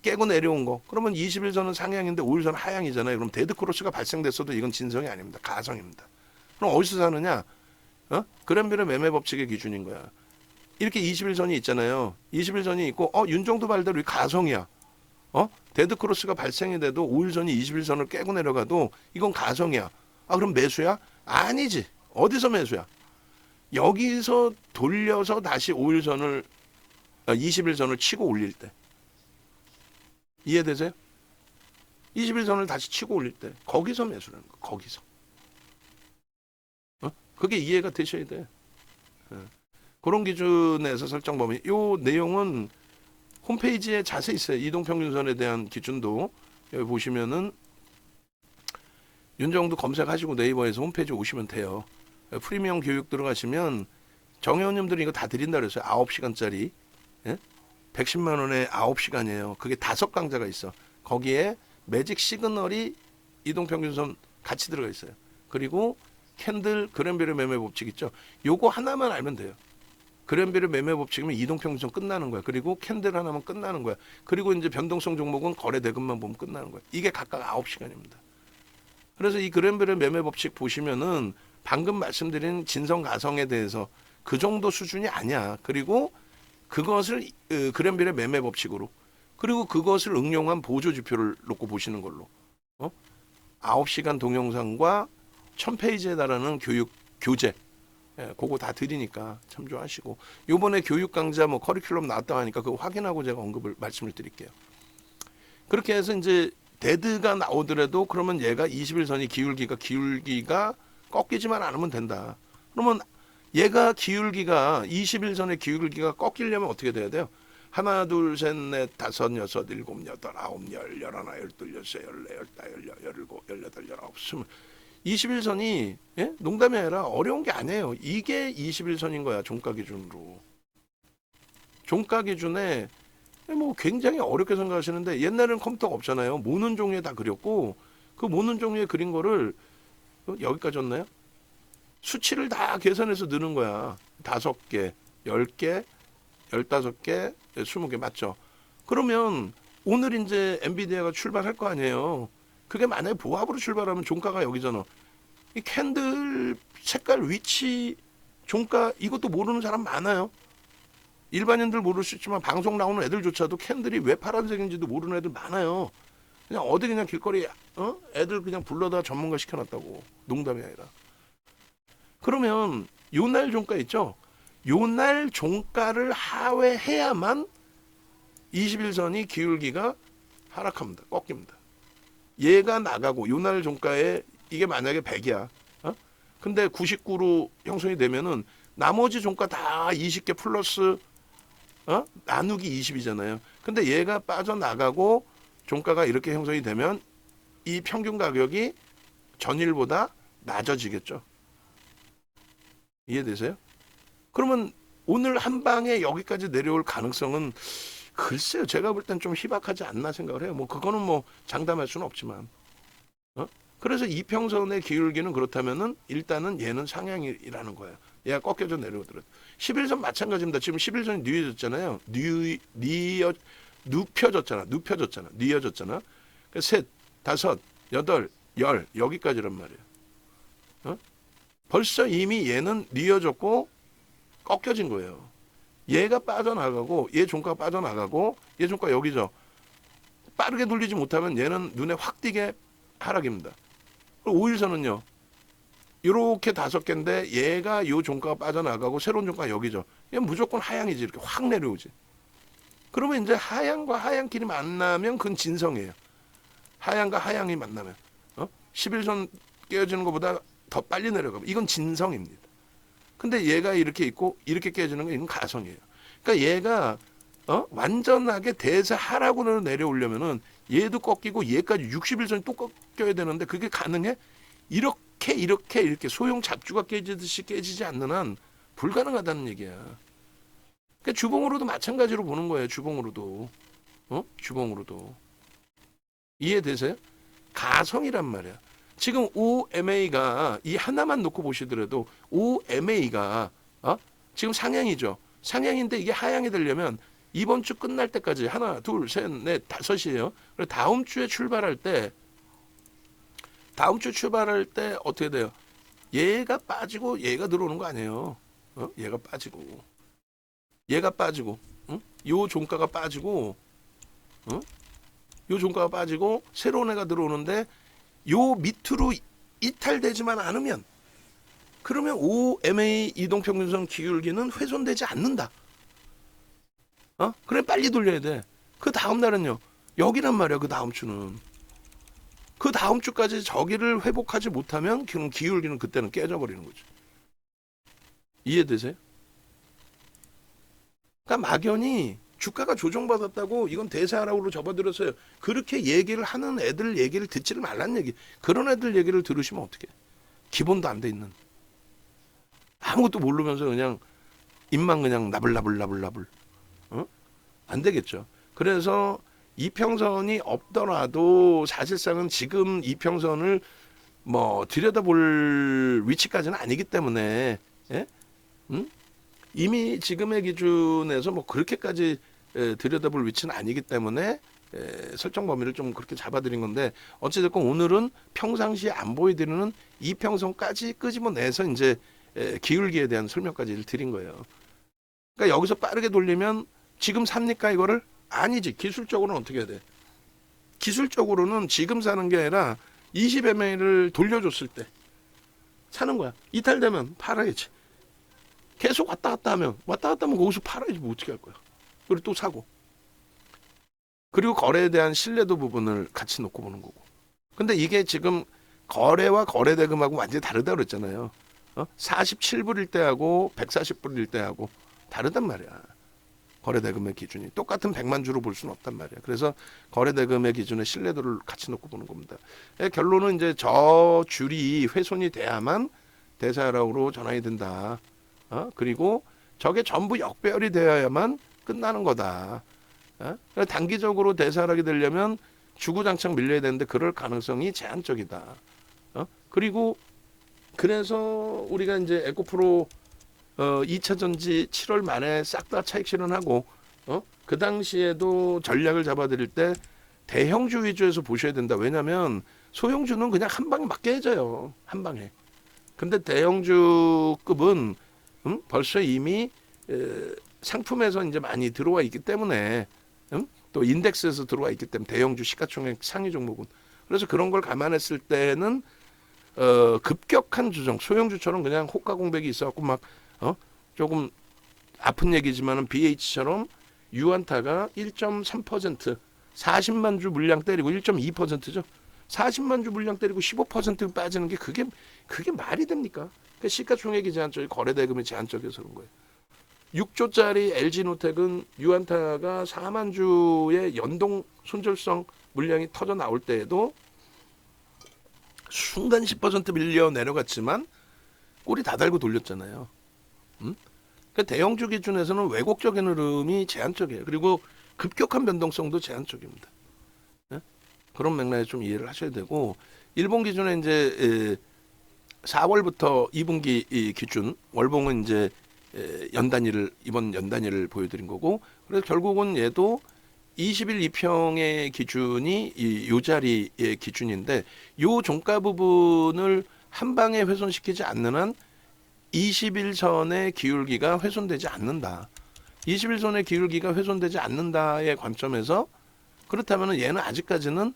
깨고 내려온 거. 그러면 21선은 상향인데 5일선은 하향이잖아요. 그럼 데드 크로스가 발생됐어도 이건 진성이 아닙니다. 가성입니다. 그럼 어디서 사느냐? 그랜빌의 매매 법칙의 기준인 거야. 이렇게 21선이 있잖아요. 21선이 있고 윤정두 말대로 가성이야. 데드 크로스가 발생이 돼도 5일선이 21선을 깨고 내려가도 이건 가성이야. 그럼 매수야? 아니지. 어디서 매수야? 여기서 돌려서 다시 5일선을 21선을 치고 올릴 때. 이해되세요? 21선을 다시 치고 올릴 때 거기서 매수라는 거. 거기서. 그게 이해가 되셔야 돼. 그런 기준에서 설정 범위. 요 내용은 홈페이지에 자세히 있어요. 이동평균선에 대한 기준도 여기 보시면은 윤정두 검색하시고 네이버에서 홈페이지 오시면 돼요. 프리미엄 교육 들어가시면 정회원님들이 이거 다 드린다 그랬어요. 9시간짜리. 110만 원에 9시간이에요. 그게 5강좌가 있어. 거기에 매직 시그널이 이동평균선 같이 들어가 있어요. 그리고 캔들 그랜빌의 매매 법칙 있죠. 요거 하나만 알면 돼요. 그랜빌의 매매 법칙이면 이동평균선 끝나는 거야. 그리고 캔들 하나만 끝나는 거야. 그리고 이제 변동성 종목은 거래 대금만 보면 끝나는 거야. 이게 각각 9시간입니다. 그래서 이 그랜빌의 매매 법칙 보시면은 방금 말씀드린 진성 가성에 대해서 그 정도 수준이 아니야. 그리고 그것을 그랜빌의 매매 법칙으로 그리고 그것을 응용한 보조 지표를 놓고 보시는 걸로 9시간 동영상과 1000페이지에 달하는 교육 교재 그거 다 드리니까 참조하시고 요번에 교육 강좌 뭐 커리큘럼 나왔다고 하니까 그거 확인하고 제가 말씀을 드릴게요. 그렇게 해서 이제 데드가 나오더라도 그러면 얘가 21선이 기울기가 꺾이지만 않으면 된다. 그러면 얘가 기울기가 21선의 기울기가 꺾이려면 어떻게 돼야 돼요? 하나, 둘, 셋, 넷, 다섯, 여섯, 일곱, 여덟, 아홉, 열, 열하나, 열둘, 열세, 열네, 열다, 열일곱, 열여덟, 열아홉, 스물. 21선이 농담이 아니라 어려운 게 아니에요. 이게 21선인 거야. 종가 기준으로. 종가 기준에 뭐 굉장히 어렵게 생각하시는데 옛날에는 컴퓨터가 없잖아요. 모는 종이에 다 그렸고 그 모는 종이에 그린 거를 여기까지 왔나요? 수치를 다 계산해서 넣는 거야. 5개, 10개, 15개, 20개 맞죠? 그러면 오늘 이제 엔비디아가 출발할 거 아니에요. 그게 만약에 보합으로 출발하면 종가가 여기잖아. 이 캔들 색깔 위치 종가 이것도 모르는 사람 많아요. 일반인들 모를 수 있지만 방송 나오는 애들조차도 캔들이 왜 파란색인지도 모르는 애들 많아요. 그냥 어디 그냥 길거리 애들 그냥 불러다 전문가 시켜놨다고. 농담이 아니라. 그러면 요날 종가 있죠? 요날 종가를 하회해야만 20일선이 기울기가 하락합니다. 꺾입니다. 얘가 나가고 요날 종가에 이게 만약에 100이야. 근데 99로 형성이 되면은 나머지 종가 다 20개 플러스 나누기 20이잖아요. 근데 얘가 빠져나가고 종가가 이렇게 형성이 되면 이 평균 가격이 전일보다 낮아지겠죠. 이해되세요? 그러면 오늘 한 방에 여기까지 내려올 가능성은 글쎄요. 제가 볼 땐 좀 희박하지 않나 생각을 해요. 뭐 그거는 뭐 장담할 수는 없지만. 그래서 이평선의 기울기는 그렇다면은 일단은 얘는 상향이라는 거예요. 얘가 꺾여져 내려오더라도. 11선 마찬가지입니다. 지금 11선이 뉘어졌잖아요. 눕혀졌잖아. 뉘어졌잖아. 셋, 다섯, 여덟, 열 여기까지란 말이에요. 벌써 이미 얘는 뉘어졌고 꺾여진 거예요. 얘가 빠져나가고 얘 종가가 빠져나가고 얘 종가 여기죠. 빠르게 돌리지 못하면 얘는 눈에 확 띄게 하락입니다. 5일선은요. 이렇게 5개인데 얘가 요 종가가 빠져나가고 새로운 종가가 여기죠. 얘는 무조건 하향이지. 이렇게 확 내려오지. 그러면 이제 하향과 하향끼리 만나면 그건 진성이에요. 하향과 하향이 만나면 11선 깨어지는 것보다 더 빨리 내려가면 이건 진성입니다. 근데 얘가 이렇게 있고 이렇게 깨지는 건 이건 가성이에요. 그러니까 얘가 완전하게 대사하락으로 내려오려면은 얘도 꺾이고 얘까지 60일선이 또 꺾여야 되는데 그게 가능해? 이렇게 소형 잡주가 깨지듯이 깨지지 않는 한 불가능하다는 얘기야. 그러니까 주봉으로도 마찬가지로 보는 거예요. 주봉으로도. 주봉으로도. 이해되세요? 가성이란 말이야. 지금 OMA가 이 하나만 놓고 보시더라도 OMA가 지금 상향이죠. 상향인데 이게 하향이 되려면 이번 주 끝날 때까지 하나, 둘, 셋, 넷, 다섯이에요. 그리고 다음 주에 출발할 때 어떻게 돼요? 얘가 빠지고 얘가 들어오는 거 아니에요. 얘가 빠지고, 요 종가가 빠지고, 요 종가가 빠지고 새로운 애가 들어오는데 요 밑으로 이탈되지만 않으면 그러면 OMA 이동평균선 기울기는 훼손되지 않는다. 그래 빨리 돌려야 돼. 그 다음 날은요. 여기란 말이야. 그 다음 주는. 그 다음 주까지 저기를 회복하지 못하면 그럼 기울기는 그때는 깨져버리는 거죠. 이해되세요? 그러니까 막연히 주가가 조정받았다고 이건 대사하락으로 접어들었어요. 그렇게 얘기를 하는 애들 얘기를 듣지를 말란 얘기. 그런 애들 얘기를 들으시면 어떡해. 기본도 안 돼 있는. 아무것도 모르면서 그냥 입만 그냥 나불나불. 안 되겠죠. 그래서 이평선이 없더라도 사실상은 지금 이평선을 뭐 들여다볼 위치까지는 아니기 때문에 이미 지금의 기준에서 뭐 그렇게까지 들여다볼 위치는 아니기 때문에 설정 범위를 좀 그렇게 잡아드린 건데 어찌됐건 오늘은 평상시에 안 보여드리는 이평선까지 끄집어내서 이제 기울기에 대한 설명까지 드린 거예요. 그러니까 여기서 빠르게 돌리면 지금 삽니까 이거를? 아니지. 기술적으로는 어떻게 해야 돼? 기술적으로는 지금 사는 게 아니라 20MA를 돌려줬을 때 사는 거야. 이탈되면 팔아야지. 계속 왔다 갔다 하면 거기서 팔아야지. 뭐 어떻게 할 거야. 그리고 또 사고. 그리고 거래에 대한 신뢰도 부분을 같이 놓고 보는 거고. 근데 이게 지금 거래와 거래대금하고 완전히 다르다고 그랬잖아요. 47불일 때하고 140불일 때하고 다르단 말이야. 거래대금의 기준이. 똑같은 100만 주로 볼 수는 없단 말이야. 그래서 거래대금의 기준의 신뢰도를 같이 놓고 보는 겁니다. 결론은 이제 저 줄이 훼손이 돼야만 대사하락으로 전환이 된다. 그리고 저게 전부 역배열이 되어야만 끝나는 거다. 단기적으로 대사하락이 되려면 주구장창 밀려야 되는데 그럴 가능성이 제한적이다. 그리고 그래서 우리가 이제 에코프로 2차 전지 7월 말에 싹 다 차익 실현하고 그 당시에도 전략을 잡아드릴 때 대형주 위주에서 보셔야 된다. 왜냐하면 소형주는 그냥 한 방에 막 깨져요. 한 방에. 근데 대형주급은 벌써 이미 상품에서 이제 많이 들어와 있기 때문에 또 인덱스에서 들어와 있기 때문에 대형주 시가총액 상위 종목은. 그래서 그런 걸 감안했을 때는 급격한 조정, 소형주처럼 그냥 호가 공백이 있어갖고 막 조금 아픈 얘기지만은 BH처럼 유안타가 1.3% 40만 주 물량 때리고 1.2%죠. 40만 주 물량 때리고 15% 빠지는 게 그게 말이 됩니까? 그러니까 시가총액이 제한적이 거래대금이 제한적이어서 그런 거예요. 6조짜리 LG노텍은 유안타가 4만 주의 연동 손절성 물량이 터져 나올 때에도 순간 10% 밀려 내려갔지만 꼬리 다 달고 돌렸잖아요. 그러니까 대형주 기준에서는 왜곡적인 흐름이 제한적이에요. 그리고 급격한 변동성도 제한적입니다. 네? 그런 맥락에 좀 이해를 하셔야 되고, 일본 기준에 이제 4월부터 2분기 기준 월봉은 이제 이번 연단위를 보여드린 거고, 그래서 결국은 얘도 20일 이평의 기준이 요 자리의 기준인데, 요 종가 부분을 한 방에 훼손시키지 않는 한 20일선의 기울기가 훼손되지 않는다. 20일선의 기울기가 훼손되지 않는다의 관점에서, 그렇다면 얘는 아직까지는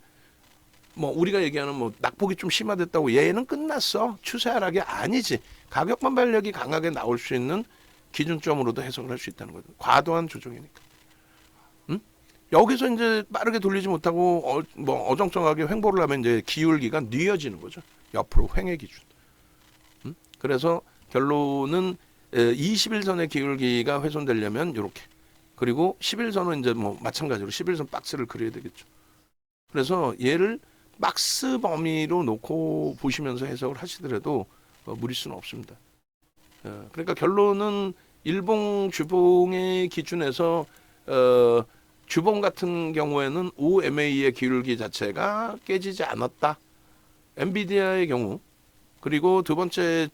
뭐 우리가 얘기하는 뭐 낙폭이 좀 심화됐다고 얘는 끝났어, 추세 하락이 아니지, 가격 반발력이 강하게 나올 수 있는 기준점으로도 해석을 할 수 있다는 거죠. 과도한 조정이니까. 여기서 이제 빠르게 돌리지 못하고 뭐 어정쩡하게 횡보를 하면 이제 기울기가 뉘어지는 거죠. 옆으로 횡의 기준. 그래서 결론은 20일선의 기울기가 훼손되려면 이렇게, 그리고 10일선은 이제 뭐 마찬가지로 11선 박스를 그려야 되겠죠. 그래서 얘를 박스 범위로 놓고 보시면서 해석을 하시더라도 무리수는 없습니다. 그러니까 결론은 일봉 주봉의 기준에서 주봉 같은 경우에는 OMA의 기울기 자체가 깨지지 않았다. 엔비디아의 경우, 그리고 두 번째,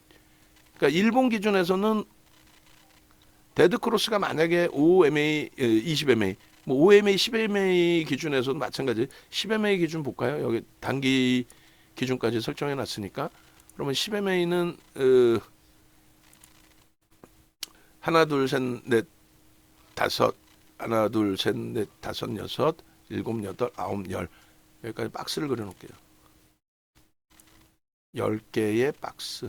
그러니까 일본 기준에서는 데드크로스가 만약에 OMA, 20MA, 뭐 OMA, 10MA 기준에서도 마찬가지. 10MA 기준 볼까요? 여기 단기 기준까지 설정해 놨으니까. 그러면 10MA는 하나, 둘, 셋, 넷, 다섯, 하나, 둘, 셋, 넷, 다섯, 여섯, 일곱, 여덟, 아홉, 열. 여기까지 박스를 그려놓을게요. 10개의 박스.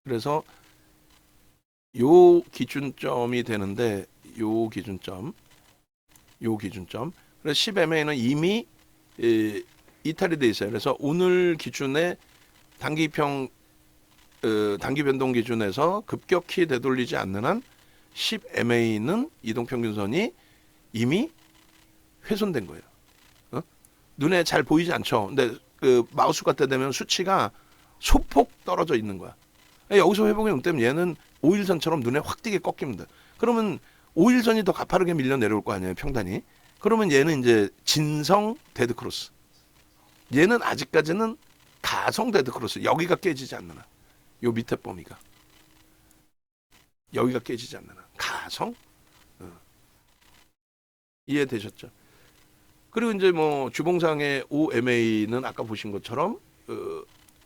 그래서 요 기준점이 되는데, 요 기준점. 그래서 10MA는 이미 이탈이 돼 있어요. 그래서 오늘 기준에 단기 변동 기준에서 급격히 되돌리지 않는 한 10MA는 이동평균선이 이미 훼손된 거예요. 눈에 잘 보이지 않죠. 근데 그 마우스 갖다 대면 수치가 소폭 떨어져 있는 거야. 여기서 회복이 온 때문에 얘는 5일선처럼 눈에 확 띄게 꺾입니다. 그러면 5일선이 더 가파르게 밀려 내려올 거 아니에요, 평단이. 그러면 얘는 이제 진성 데드크로스. 얘는 아직까지는 가성 데드크로스. 여기가 깨지지 않는 한. 요 밑에 범위가. 여기가 깨지지 않는 한. 가성? 이해되셨죠? 그리고 이제 뭐 주봉상의 OMA는 아까 보신 것처럼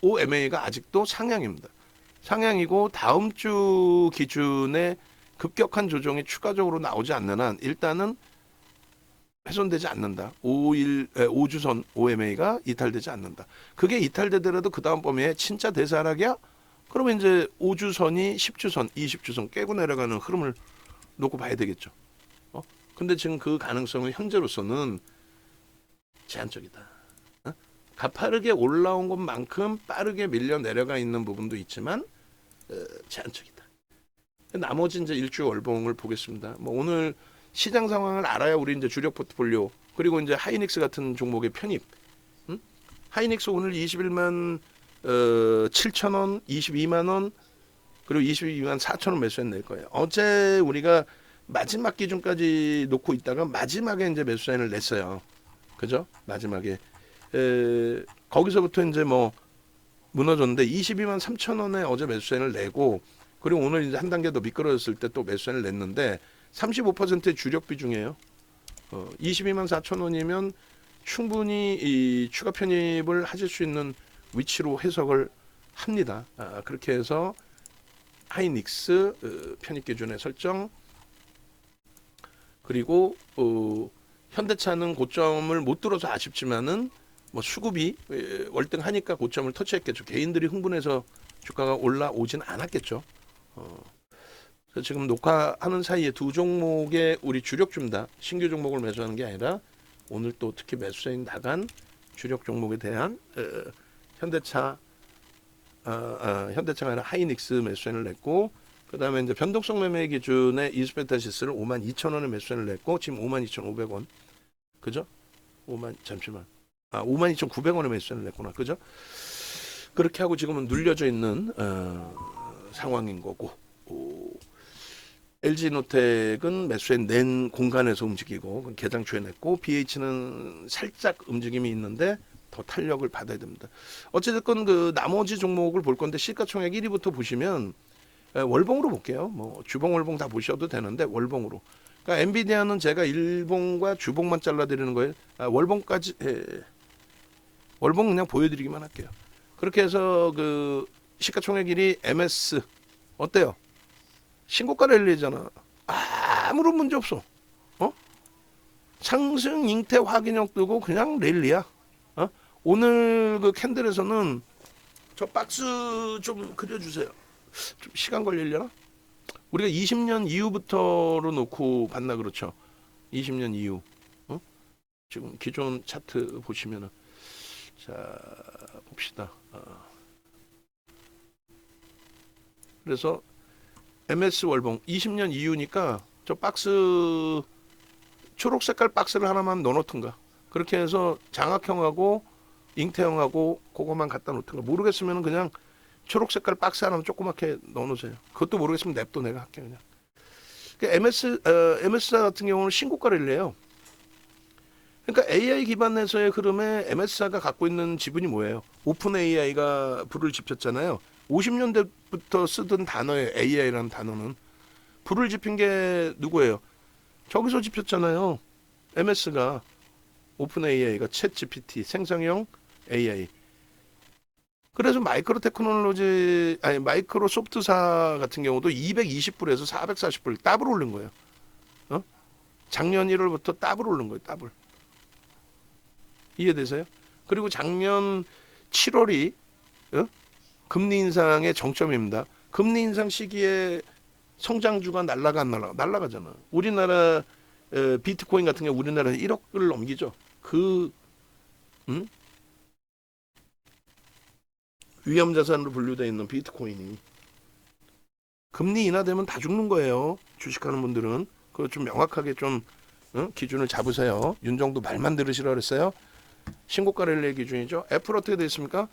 OMA가 아직도 상향입니다. 상향이고 다음 주 기준에 급격한 조정이 추가적으로 나오지 않는 한 일단은 훼손되지 않는다. 5주선 OMA가 이탈되지 않는다. 그게 이탈되더라도 그 다음 범위에 진짜 대사하락이야? 그러면 이제 5주선이 10주선, 20주선 깨고 내려가는 흐름을 놓고 봐야 되겠죠. 근데 지금 그 가능성은 현재로서는 제한적이다. 가파르게 올라온 것만큼 빠르게 밀려 내려가 있는 부분도 있지만 제한적이다. 나머지 이제 일주 월봉을 보겠습니다. 뭐 오늘 시장 상황을 알아야 우리 이제 주력 포트폴리오, 그리고 이제 하이닉스 같은 종목의 편입. 하이닉스 오늘 21만 7천 원, 22만 원, 그리고 22만 4천 원 매수했 낼 거예요. 어제 우리가 마지막 기준까지 놓고 있다가 마지막에 이제 매수 사인을 냈어요. 그죠? 마지막에 거기서부터 이제 뭐 무너졌는데 22만 3천 원에 어제 매수 사인을 내고, 그리고 오늘 이제 한 단계 더 미끄러졌을 때 또 매수 사인을 냈는데 35%의 주력 비중이에요. 22만 4천 원이면 충분히 이 추가 편입을 하실 수 있는 위치로 해석을 합니다. 그렇게 해서 하이닉스 편입 기준의 설정, 그리고 현대차는 고점을 못 들어서 아쉽지만은 뭐 수급이 월등하니까 고점을 터치했겠죠. 개인들이 흥분해서 주가가 올라오진 않았겠죠. 그래서 지금 녹화하는 사이에 두 종목의 우리 주력주입니다. 신규 종목을 매수하는 게 아니라 오늘 또 특히 매수세인 나간 주력 종목에 대한 현대차가 아니라 하이닉스 매수세를 냈고, 그 다음에 이제 변동성 매매 기준의 이스페타시스를 52,000원에 매수세를 냈고 지금 52,500원, 그죠? 52,900원에 매수세를 냈구나, 그죠? 그렇게 하고 지금은 눌려져 있는 상황인 거고, LG노텍은 매수세 낸 공간에서 움직이고 개장주에 냈고, BH는 살짝 움직임이 있는데 더 탄력을 받아야 됩니다. 어찌됐건 그 나머지 종목을 볼 건데 시가총액 1위부터 보시면 월봉으로 볼게요. 뭐 주봉 월봉 다 보셔도 되는데 월봉으로. 그러니까 엔비디아는 제가 일봉과 주봉만 잘라드리는 거예요. 월봉까지 월봉 그냥 보여드리기만 할게요. 그렇게 해서 그 시가총액 1위 MS 어때요? 신고가 랠리잖아. 아무런 문제 없어. 상승 잉태 확인력 뜨고 그냥 랠리야. 오늘 그 캔들에서는 저 박스 좀 그려주세요. 좀 시간 걸리려나? 우리가 20년 이후부터로 놓고 봤나 그렇죠? 20년 이후. 지금 기존 차트 보시면은 자 봅시다. 그래서 MS 월봉 20년 이후니까 저 박스 초록 색깔 박스를 하나만 넣어놓든가, 그렇게 해서 장학형하고 잉태형하고 그거만 갖다 놓든가, 모르겠으면 그냥 초록 색깔 박스 하나만 조그맣게 넣어놓으세요. 그것도 모르겠으면 냅둬 내가 할게 그냥. MS사 같은 경우는 신고가를 내요. 그러니까 AI 기반에서의 흐름에 MS사가 갖고 있는 지분이 뭐예요? 오픈 AI가 불을 지폈잖아요. 50년대부터 쓰던 단어예요. AI라는 단어는. 불을 지핀 게 누구예요? 저기서 지폈잖아요. MS가. 오픈 AI가 챗 GPT, 생성형 AI. 그래서 마이크로소프트사 같은 경우도 220불에서 440불 더블 오른 거예요. 작년 1월부터 더블 오른 거예요. 더블. 이해되세요? 그리고 작년 7월이 금리 인상의 정점입니다. 금리 인상 시기에 성장주가 날라가 안 날라가? 날라가잖아. 우리나라 비트코인 같은 경우 우리나라에 1억을 넘기죠. 위험자산으로 분류되어 있는 비트코인이 금리 인하되면 다 죽는 거예요. 주식하는 분들은 그거 좀 명확하게 좀 기준을 잡으세요. 윤정도 말만 들으시라 그랬어요. 신고가 랠리 기준이죠. 애플 어떻게 돼 있습니까?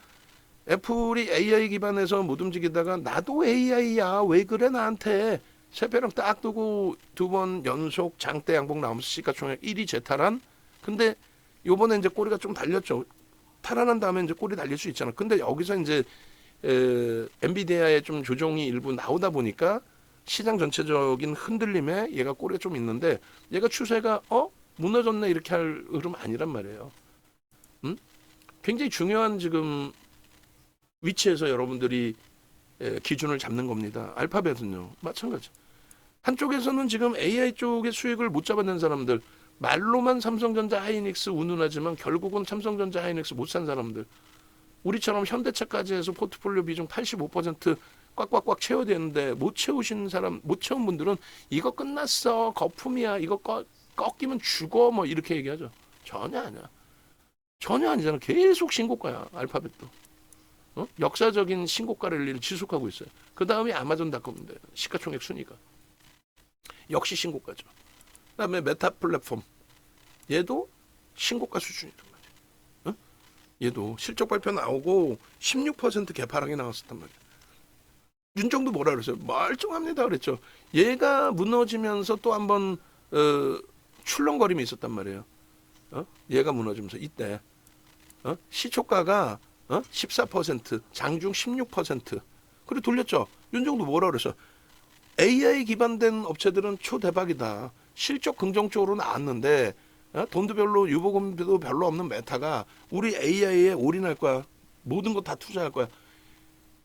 애플이 AI 기반에서 못 움직이다가 나도 AI야 왜 그래 나한테 세배랑 딱 두고 2번 연속 장대 양봉 나오면서 시가총액 1위 재탈환. 근데 요번에 이제 꼬리가 좀 달렸죠. 탈환한 다음에 이제 꼬리 달릴 수 있잖아. 근데 여기서 이제 엔비디아의 좀 조정이 일부 나오다 보니까 시장 전체적인 흔들림에 얘가 꼬리가 좀 있는데, 얘가 추세가 무너졌네 이렇게 할 흐름 아니란 말이에요. 굉장히 중요한 지금 위치에서 여러분들이 기준을 잡는 겁니다. 알파벳은요 마찬가지. 한쪽에서는 지금 AI 쪽의 수익을 못 잡아낸 사람들, 말로만 삼성전자 하이닉스 운운하지만 결국은 삼성전자 하이닉스 못 산 사람들, 우리처럼 현대차까지 해서 포트폴리오 비중 85% 꽉꽉꽉 채워야 되는데 못 채우신 사람, 못 채운 분들은 이거 끝났어 거품이야, 이거 꺾이면 죽어 뭐 이렇게 얘기하죠. 전혀 아니야. 전혀 아니잖아. 계속 신고가야. 알파벳도. 역사적인 신고가 랠리를 지속하고 있어요. 그 다음에 아마존닷컴인데 시가총액 순위가 역시 신고가죠. 그 다음에 메타 플랫폼, 얘도 신고가 수준이란 말이에요. 얘도 실적 발표 나오고 16% 개파락이 나왔었단 말이에요. 윤정도 뭐라 그랬어요? 멀쩡합니다 그랬죠. 얘가 무너지면서 또 한번 출렁거림이 있었단 말이에요. 얘가 무너지면서 이때 시초가가 14%, 장중 16%. 그리고 돌렸죠. 윤정도 뭐라 그랬어? AI 기반된 업체들은 초대박이다. 실적 긍정적으로 나왔는데 돈도 별로, 유보금도 별로 없는 메타가 우리 AI에 올인할 거야. 모든 거 다 투자할 거야.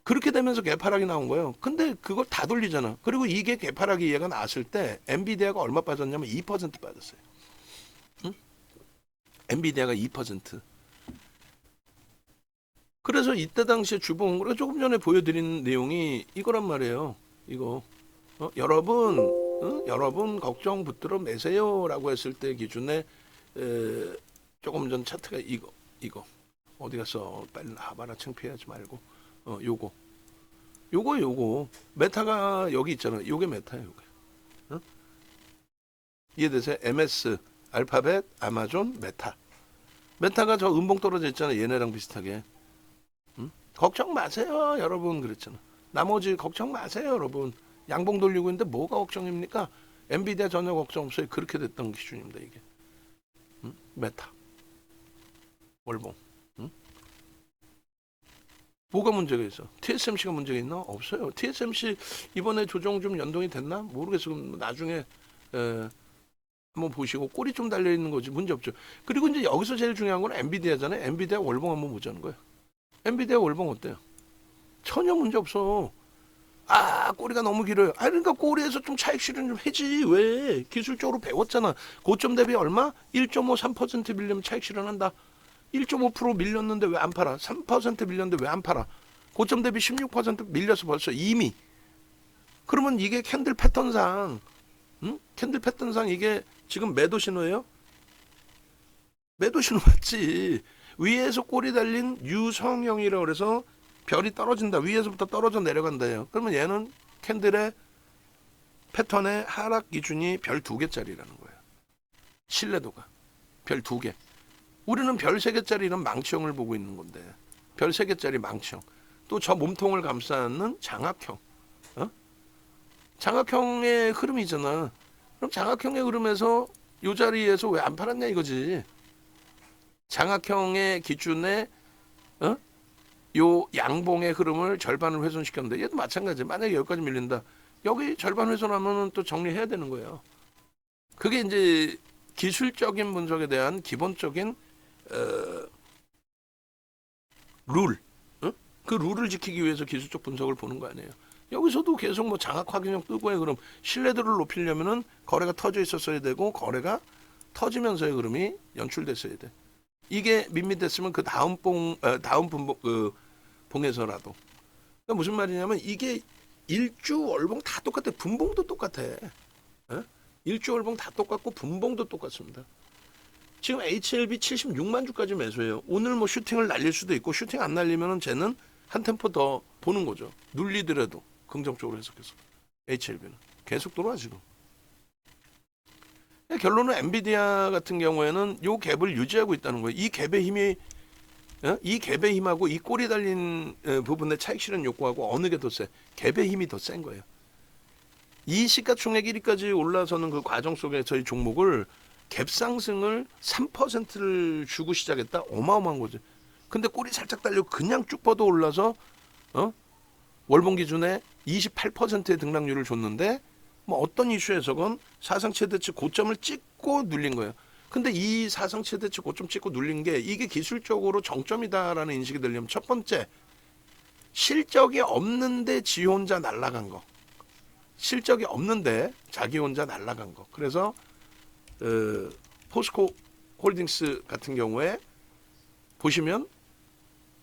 그렇게 되면서 개파락이 나온 거예요. 근데 그걸 다 돌리잖아. 그리고 이게 개파락이 얘가 나왔을 때 엔비디아가 얼마 빠졌냐면 2% 빠졌어요. 엔비디아가 2%. 그래서 이때 당시에 주봉, 그리고 조금 전에 보여드린 내용이 이거란 말이에요. 이거 여러분 걱정 붙들어 매세요라고 했을 때 기준에 조금 전 차트가 이거 어디 갔어? 빨리 나와봐라. 창피하지 말고 요거 메타가 여기 있잖아. 요게 메타야. 요게 이해되세요? MS 알파벳 아마존 메타가 저 음봉 떨어져 있잖아. 얘네랑 비슷하게. 걱정 마세요 여러분 그랬잖아. 나머지 걱정 마세요 여러분. 양봉 돌리고 있는데 뭐가 걱정입니까? 엔비디아 전혀 걱정 없어요. 그렇게 됐던 기준입니다 이게. 메타 월봉. 뭐가 문제가 있어? TSMC가 문제가 있나? 없어요. TSMC 이번에 조정 좀 연동이 됐나? 모르겠어. 그럼 나중에 한번 보시고 꼬리 좀 달려 있는 거지 문제 없죠. 그리고 이제 여기서 제일 중요한 건 엔비디아잖아요. 엔비디아 월봉 한번 보자는 거예요. 엔비디아 월봉 어때요? 전혀 문제 없어. 꼬리가 너무 길어요. 그러니까 꼬리에서 좀 차익 실현 좀 해지. 왜? 기술적으로 배웠잖아. 고점 대비 얼마? 1.5, 3% 밀리면 차익 실현한다. 1.5% 밀렸는데 왜 안 팔아? 3% 밀렸는데 왜 안 팔아? 고점 대비 16% 밀려서 벌써 이미. 그러면 이게 캔들 패턴상, 캔들 패턴상 이게 지금 매도 신호예요? 매도 신호 맞지. 위에서 꼬리 달린 유성형이라고 그래서 별이 떨어진다. 위에서부터 떨어져 내려간다요. 그러면 얘는 캔들의 패턴의 하락 기준이 별 2개짜리라는 거예요. 신뢰도가 별 2개. 우리는 별 3개짜리는 망치형을 보고 있는 건데 별 3개짜리 망치형. 또 저 몸통을 감싸는 장악형. 장악형의 흐름이잖아. 그럼 장악형의 흐름에서 이 자리에서 왜 안 팔았냐 이거지. 장악형의 기준에 요 양봉의 흐름을 절반을 훼손시켰는데 얘도 마찬가지. 만약에 여기까지 밀린다. 여기 절반 훼손하면 또 정리해야 되는 거예요. 그게 이제 기술적인 분석에 대한 기본적인 룰. 그 룰을 지키기 위해서 기술적 분석을 보는 거 아니에요. 여기서도 계속 뭐 장악 확인형 뜨고 해. 그럼 신뢰도를 높이려면은 거래가 터져 있었어야 되고 거래가 터지면서의 흐름이 연출됐어야 돼. 이게 밋밋했으면 그 다음 분봉 봉에서라도. 그러니까 무슨 말이냐면 이게 일주 월봉 다 똑같아. 분봉도 똑같아. 일주 월봉 다 똑같고 분봉도 똑같습니다. 지금 HLB 76만 주까지 매수해요. 오늘 뭐 슈팅을 날릴 수도 있고 슈팅 안 날리면은 쟤는 한 템포 더 보는 거죠. 눌리더라도 긍정적으로 해석해서 HLB는 계속 돌아 지금. 결론은 엔비디아 같은 경우에는 요 갭을 유지하고 있다는 거예요. 이 갭의 힘하고 이 꼬리 달린 부분의 차익 실현 욕구하고 어느 게 더 세? 갭의 힘이 더 센 거예요. 이 시가총액 1위까지 올라서는 그 과정 속에 저희 종목을 갭 상승을 3%를 주고 시작했다. 어마어마한 거죠. 근데 꼬리 살짝 달리고 그냥 쭉 뻗어 올라서 월봉 기준에 28%의 등락률을 줬는데 뭐 어떤 이슈에서건 사상 최대치 고점을 찍고 눌린 거예요. 근데 이 사상 최대치 고점 찍고 눌린 게 이게 기술적으로 정점이다라는 인식이 들려면 첫 번째 실적이 없는데 지 혼자 날아간 거. 실적이 없는데 자기 혼자 날아간 거. 그래서 포스코 홀딩스 같은 경우에 보시면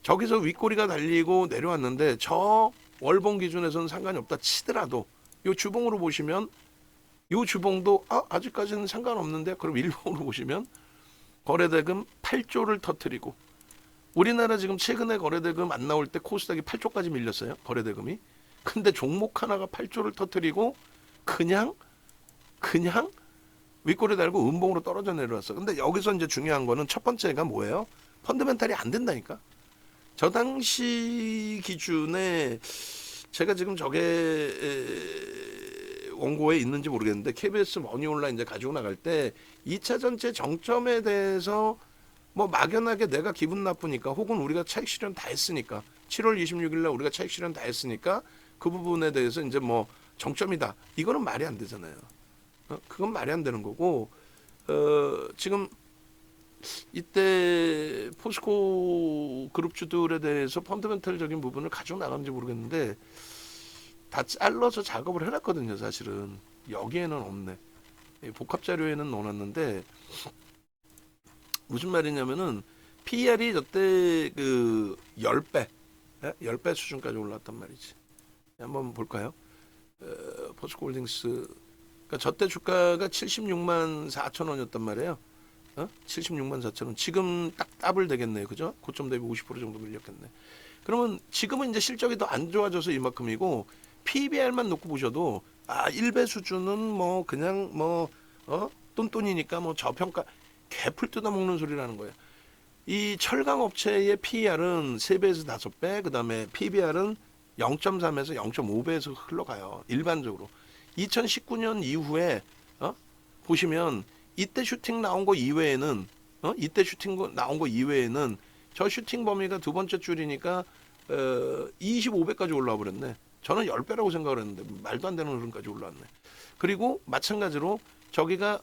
저기서 윗꼬리가 달리고 내려왔는데 저 월봉 기준에서는 상관이 없다 치더라도 요 주봉으로 보시면 요 주봉도 아직까지는 상관없는데 그럼 일봉으로 보시면 거래대금 8조를 터뜨리고 우리나라 지금 최근에 거래대금 안 나올 때 코스닥이 8조까지 밀렸어요. 거래대금이. 근데 종목 하나가 8조를 터뜨리고 그냥 윗꼬리 달고 음봉으로 떨어져 내려왔어. 근데 여기서 이제 중요한 거는 첫 번째가 뭐예요? 펀더멘탈이 안 된다니까. 저 당시 기준에 제가 지금 저게 원고에 있는지 모르겠는데 KBS 머니온라인 이제 가지고 나갈 때 2차 전체 정점에 대해서 뭐 막연하게 내가 기분 나쁘니까 혹은 우리가 차익 실현 다 했으니까 7월 26일 날 우리가 차익 실현 다 했으니까 그 부분에 대해서 이제 뭐 정점이다. 이거는 말이 안 되잖아요. 그건 말이 안 되는 거고 지금 이때 포스코 그룹주들에 대해서 펀더멘탈적인 부분을 가지고 나가는지 모르겠는데 다 잘라서 작업을 해놨거든요. 사실은 여기에는 없네. 복합 자료에는 넣어놨는데 무슨 말이냐면은 PER이 저때 그 10배, 10배 수준까지 올랐단 말이지. 한번 볼까요? 포스코홀딩스, 그러니까 저때 주가가 76만 4천 원이었단 말이에요. 76만 4천 원. 지금 딱 더블 되겠네요. 그죠? 고점 대비 50% 정도 밀렸겠네. 그러면 지금은 이제 실적이 더 안 좋아져서 이만큼이고, PBR만 놓고 보셔도 1배 수준은 뭐 그냥 뭐 똔똔이니까 뭐 저평가, 개풀 뜯어먹는 소리라는 거예요. 이 철강 업체의 PER은 3배에서 5배, 그다음에 PBR은 0.3에서 0.5배에서 흘러가요. 일반적으로. 2019년 이후에 보시면 이때 슈팅 나온 거 이외에는 이때 슈팅 나온 거 이외에는 저 슈팅 범위가 두 번째 줄이니까 25배까지 올라와 버렸네. 저는 10배라고 생각을 했는데 말도 안 되는 흐름까지 올라왔네. 그리고 마찬가지로 저기가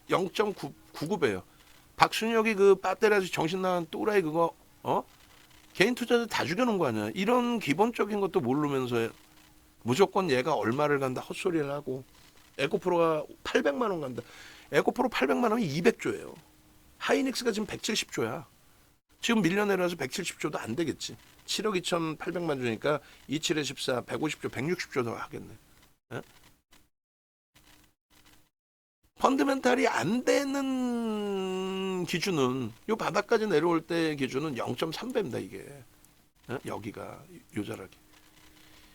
0.99배예요. 박순혁이 그 배터리에서 정신 나간 또라이 그거 개인 투자자 다 죽여놓은 거 아니야. 이런 기본적인 것도 모르면서 무조건 얘가 얼마를 간다 헛소리를 하고, 에코프로가 800만 원 간다. 에코프로 800만 원이 200조예요. 하이닉스가 지금 170조야. 지금 밀려내려서 170조도 안 되겠지. 7억 2,800만 주니까 27에 14, 150조, 160조 더 하겠네. 에? 펀드멘탈이 안 되는 기준은, 요 바닥까지 내려올 때 기준은 0.3배입니다, 이게. 여기가 요자락이.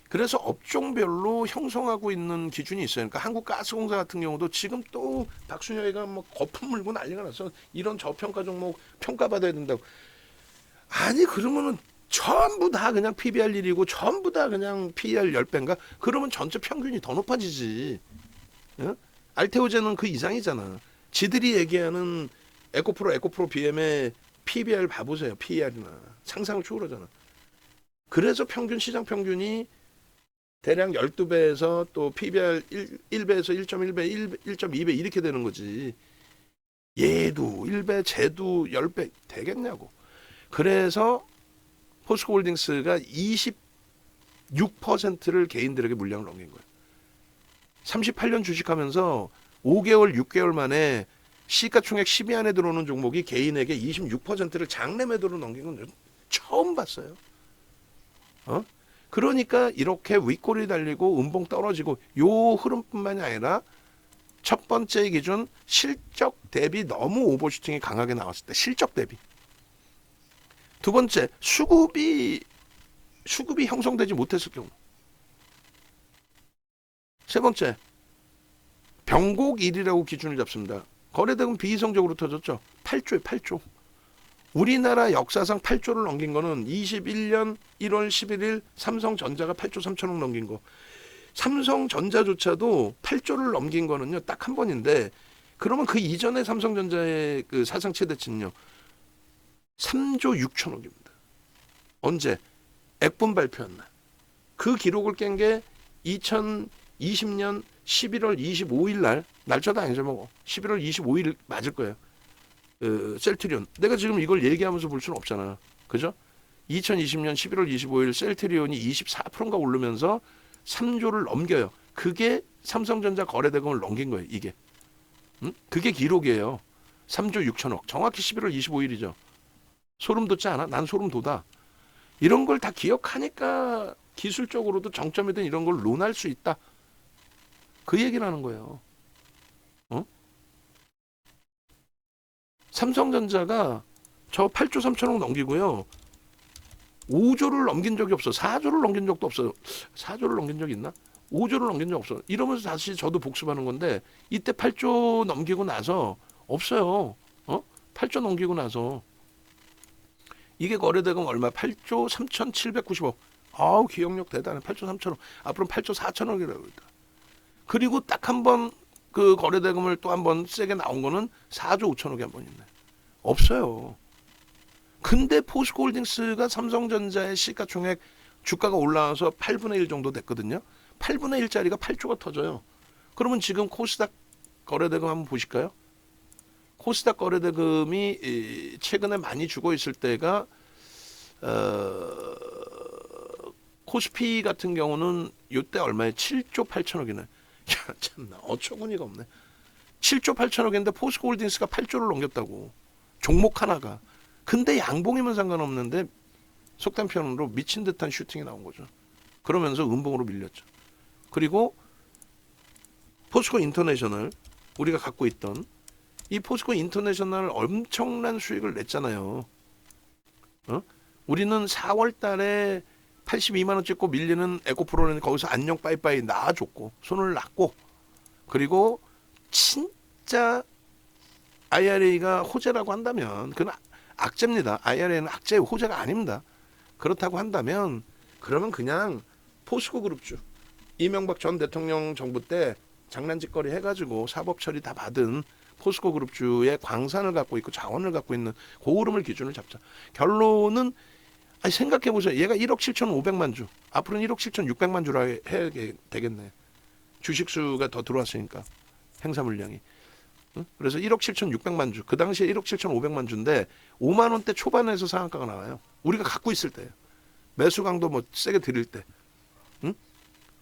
그래서 업종별로 형성하고 있는 기준이 있어요. 그러니까 한국가스공사 같은 경우도 지금 또 박순혁이가 뭐 거품 물고 난리가 났어. 이런 저평가 종목 평가받아야 된다고. 아니 그러면은 전부 다 그냥 PBR 1이고 전부 다 그냥 PER 10배인가? 그러면 전체 평균이 더 높아지지. 알테오제는 그 이상이잖아. 지들이 얘기하는 에코프로 BM의 PBR 봐보세요. PER이나 상상을 초월하잖아. 그래서 평균 시장 평균이 대략 12배에서 또 PBR 1배에서 1.1배, 1.2배 이렇게 되는 거지. 얘도 1배, 쟤도 10배 되겠냐고. 그래서 포스코홀딩스가 26%를 개인들에게 물량을 넘긴 거예요. 38년 주식하면서 5개월, 6개월 만에 시가총액 10위 안에 들어오는 종목이 개인에게 26%를 장내 매도로 넘긴 건 처음 봤어요. 그러니까 이렇게 윗골이 달리고 음봉 떨어지고 요 흐름뿐만이 아니라 첫 번째 기준 실적 대비 너무 오버슈팅이 강하게 나왔을 때 실적 대비. 두 번째 수급이 형성되지 못했을 경우. 세 번째 병곡일이라고 기준을 잡습니다. 거래대금 비이성적으로 터졌죠. 8조에 8조. 우리나라 역사상 8조를 넘긴 거는 21년 1월 11일 삼성전자가 8조 3천억 넘긴 거. 삼성전자조차도 8조를 넘긴 거는요 딱 한 번인데, 그러면 그 이전에 삼성전자의 그 사상 최대치는요 3조 6천억입니다. 언제? 액분 발표한 날. 그 기록을 깬 게 2020년 11월 25일 날, 날짜도 아니죠 뭐 11월 25일 맞을 거예요. 셀트리온. 내가 지금 이걸 얘기하면서 볼 수는 없잖아. 그죠? 2020년 11월 25일 셀트리온이 24%인가 오르면서 3조를 넘겨요. 그게 삼성전자 거래대금을 넘긴 거예요. 이게. 그게 기록이에요. 3조 6천억. 정확히 11월 25일이죠. 소름 돋지 않아? 난 소름 돋아. 이런 걸 다 기억하니까 기술적으로도 정점이든 이런 걸 논할 수 있다. 그 얘기를 하는 거예요. 삼성전자가 저 8조 3천억 넘기고요. 5조를 넘긴 적이 없어. 4조를 넘긴 적도 없어. 4조를 넘긴 적 있나? 5조를 넘긴 적 없어. 이러면서 다시 저도 복습하는 건데 이때 8조 넘기고 나서 없어요. 8조 넘기고 나서 이게 거래대금 얼마? 8조 3,790억. 아우 기억력 대단해. 8조 3천억. 앞으로 8조 4천억이라고 그랬다. 그리고 딱 한 번 그 거래대금을 또 한 번 세게 나온 거는 4조 5천억이 한 번 있네. 없어요. 근데 포스코홀딩스가 삼성전자의 시가총액 주가가 올라와서 8분의 1 정도 됐거든요. 8분의 1짜리가 8조가 터져요. 그러면 지금 코스닥 거래대금 한번 보실까요? 코스닥 거래대금이 최근에 많이 죽어 있을 때가 코스피 같은 경우는 이때 얼마에 7조 8천억이네. 야, 참나 어처구니가 없네. 7조 8천억인데 포스코홀딩스가 8조를 넘겼다고. 종목 하나가. 근데 양봉이면 상관없는데 속된 표현으로 미친 듯한 슈팅이 나온 거죠. 그러면서 음봉으로 밀렸죠. 그리고 포스코 인터내셔널 우리가 갖고 있던 이 포스코 인터내셔널 엄청난 수익을 냈잖아요. 우리는 4월 달에 82만 원 찍고 밀리는 에코프로는 거기서 안녕 빠이빠이 놔줬고 손을 놨고, 그리고 진짜 IRA가 호재라고 한다면 그건 악재입니다. IRA는 악재의 호재가 아닙니다. 그렇다고 한다면 그러면 그냥 포스코 그룹주 이명박 전 대통령 정부 때 장난짓거리 해가지고 사법 처리 다 받은 포스코 그룹주의 광산을 갖고 있고 자원을 갖고 있는 고흐름을 기준을 잡자. 결론은 생각해보세요. 얘가 1억 7,500만 주, 앞으로는 1억 7,600만 주라 해야 되겠네. 주식수가 더 들어왔으니까 행사 물량이. 그래서 1억 7,600만 주, 그 당시에 1억 7,500만 주인데 5만 원대 초반에서 상한가가 나와요. 우리가 갖고 있을 때예요. 매수 강도 뭐 세게 드릴 때.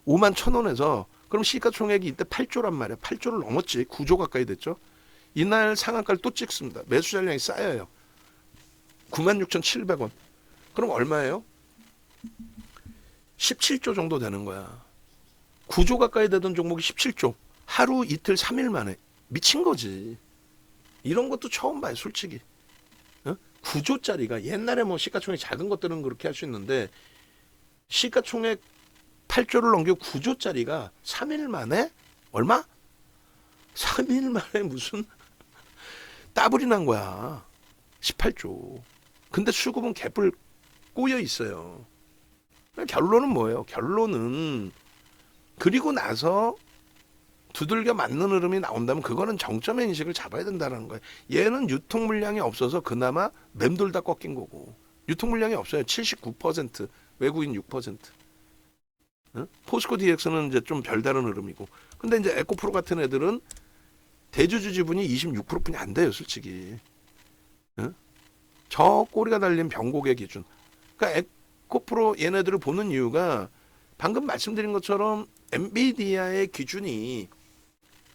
5만 1,000원에서 그럼 시가총액이 이때 8조란 말이야. 8조를 넘었지. 9조 가까이 됐죠. 이날 상한가를 또 찍습니다. 매수 잔량이 쌓여요. 96,700원. 그럼 얼마예요? 17조 정도 되는 거야. 9조 가까이 되던 종목이 17조. 하루 이틀 3일 만에. 미친 거지. 이런 것도 처음 봐요, 솔직히. 9조짜리가 옛날에 뭐 시가총액 작은 것들은 그렇게 할 수 있는데 시가총액 8조를 넘기고 9조짜리가 3일 만에 얼마? 3일 만에 무슨 따블이 난 거야. 18조. 근데 수급은 개뿔 꼬여 있어요. 결론은 뭐예요? 결론은 그리고 나서 두들겨 맞는 흐름이 나온다면 그거는 정점의 인식을 잡아야 된다는 거예요. 얘는 유통 물량이 없어서 그나마 맴돌 다 꺾인 거고, 유통 물량이 없어요. 79%, 외국인 6%. 포스코 DX는 이제 좀 별다른 흐름이고, 근데 이제 에코프로 같은 애들은 대주주 지분이 26%뿐이 안 돼요, 솔직히. 저 꼬리가 달린 병곡의 기준. 그러니까 에코프로 얘네들을 보는 이유가 방금 말씀드린 것처럼 엔비디아의 기준이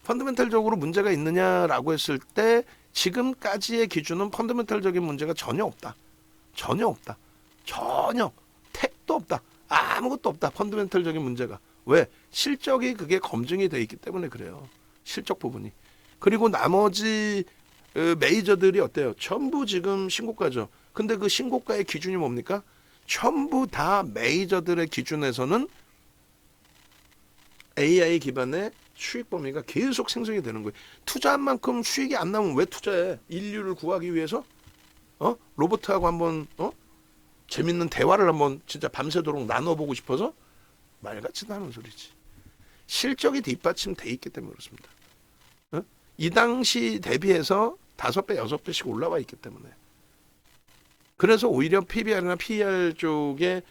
펀더멘탈적으로 문제가 있느냐라고 했을 때 지금까지의 기준은 펀더멘탈적인 문제가 전혀 없다. 전혀 없다. 전혀 택도 없다. 아무것도 없다. 펀더멘탈적인 문제가. 왜? 실적이 그게 검증이 돼 있기 때문에 그래요. 실적 부분이. 그리고 나머지 메이저들이 어때요? 전부 지금 신고가죠. 근데 그 신고가의 기준이 뭡니까? 전부 다 메이저들의 기준에서는 AI 기반의 수익 범위가 계속 생성이 되는 거예요. 투자한 만큼 수익이 안 나면 왜 투자해? 인류를 구하기 위해서? 로봇하고 한번 재밌는 대화를 한번 진짜 밤새도록 나눠보고 싶어서? 말 같지도 않은 소리지. 실적이 뒷받침돼 있기 때문에 그렇습니다. 이 당시 대비해서 5배, 6배씩 올라와 있기 때문에. 그래서 오히려 PBR이나 PER 쪽에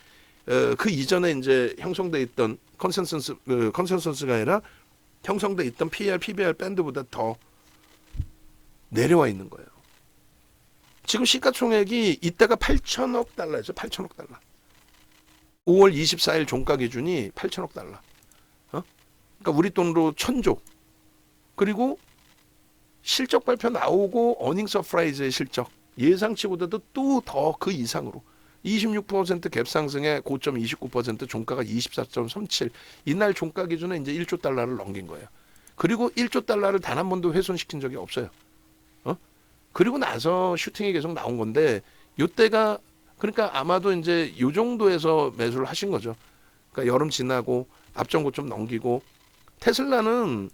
그 이전에 이제 형성돼 있던 컨센서스가 아니라 형성돼 있던 PER, PBR 밴드보다 더 내려와 있는 거예요. 지금 시가총액이 이때가 8천억 달러였어요. 8천억 달러. 5월 24일 종가 기준이 8천억 달러. 그러니까 우리 돈으로 1,000조. 그리고 실적 발표 나오고 어닝 서프라이즈의 실적 예상치보다도 또 더 그 이상으로 26% 갭 상승에 고점 29%, 종가가 24.37. 이날 종가 기준에 이제 1조 달러를 넘긴 거예요. 그리고 1조 달러를 단 한 번도 훼손시킨 적이 없어요. 그리고 나서 슈팅이 계속 나온 건데 요때가 그러니까 아마도 이제 요 정도에서 매수를 하신 거죠. 그러니까 여름 지나고 앞전 고점 넘기고 테슬라는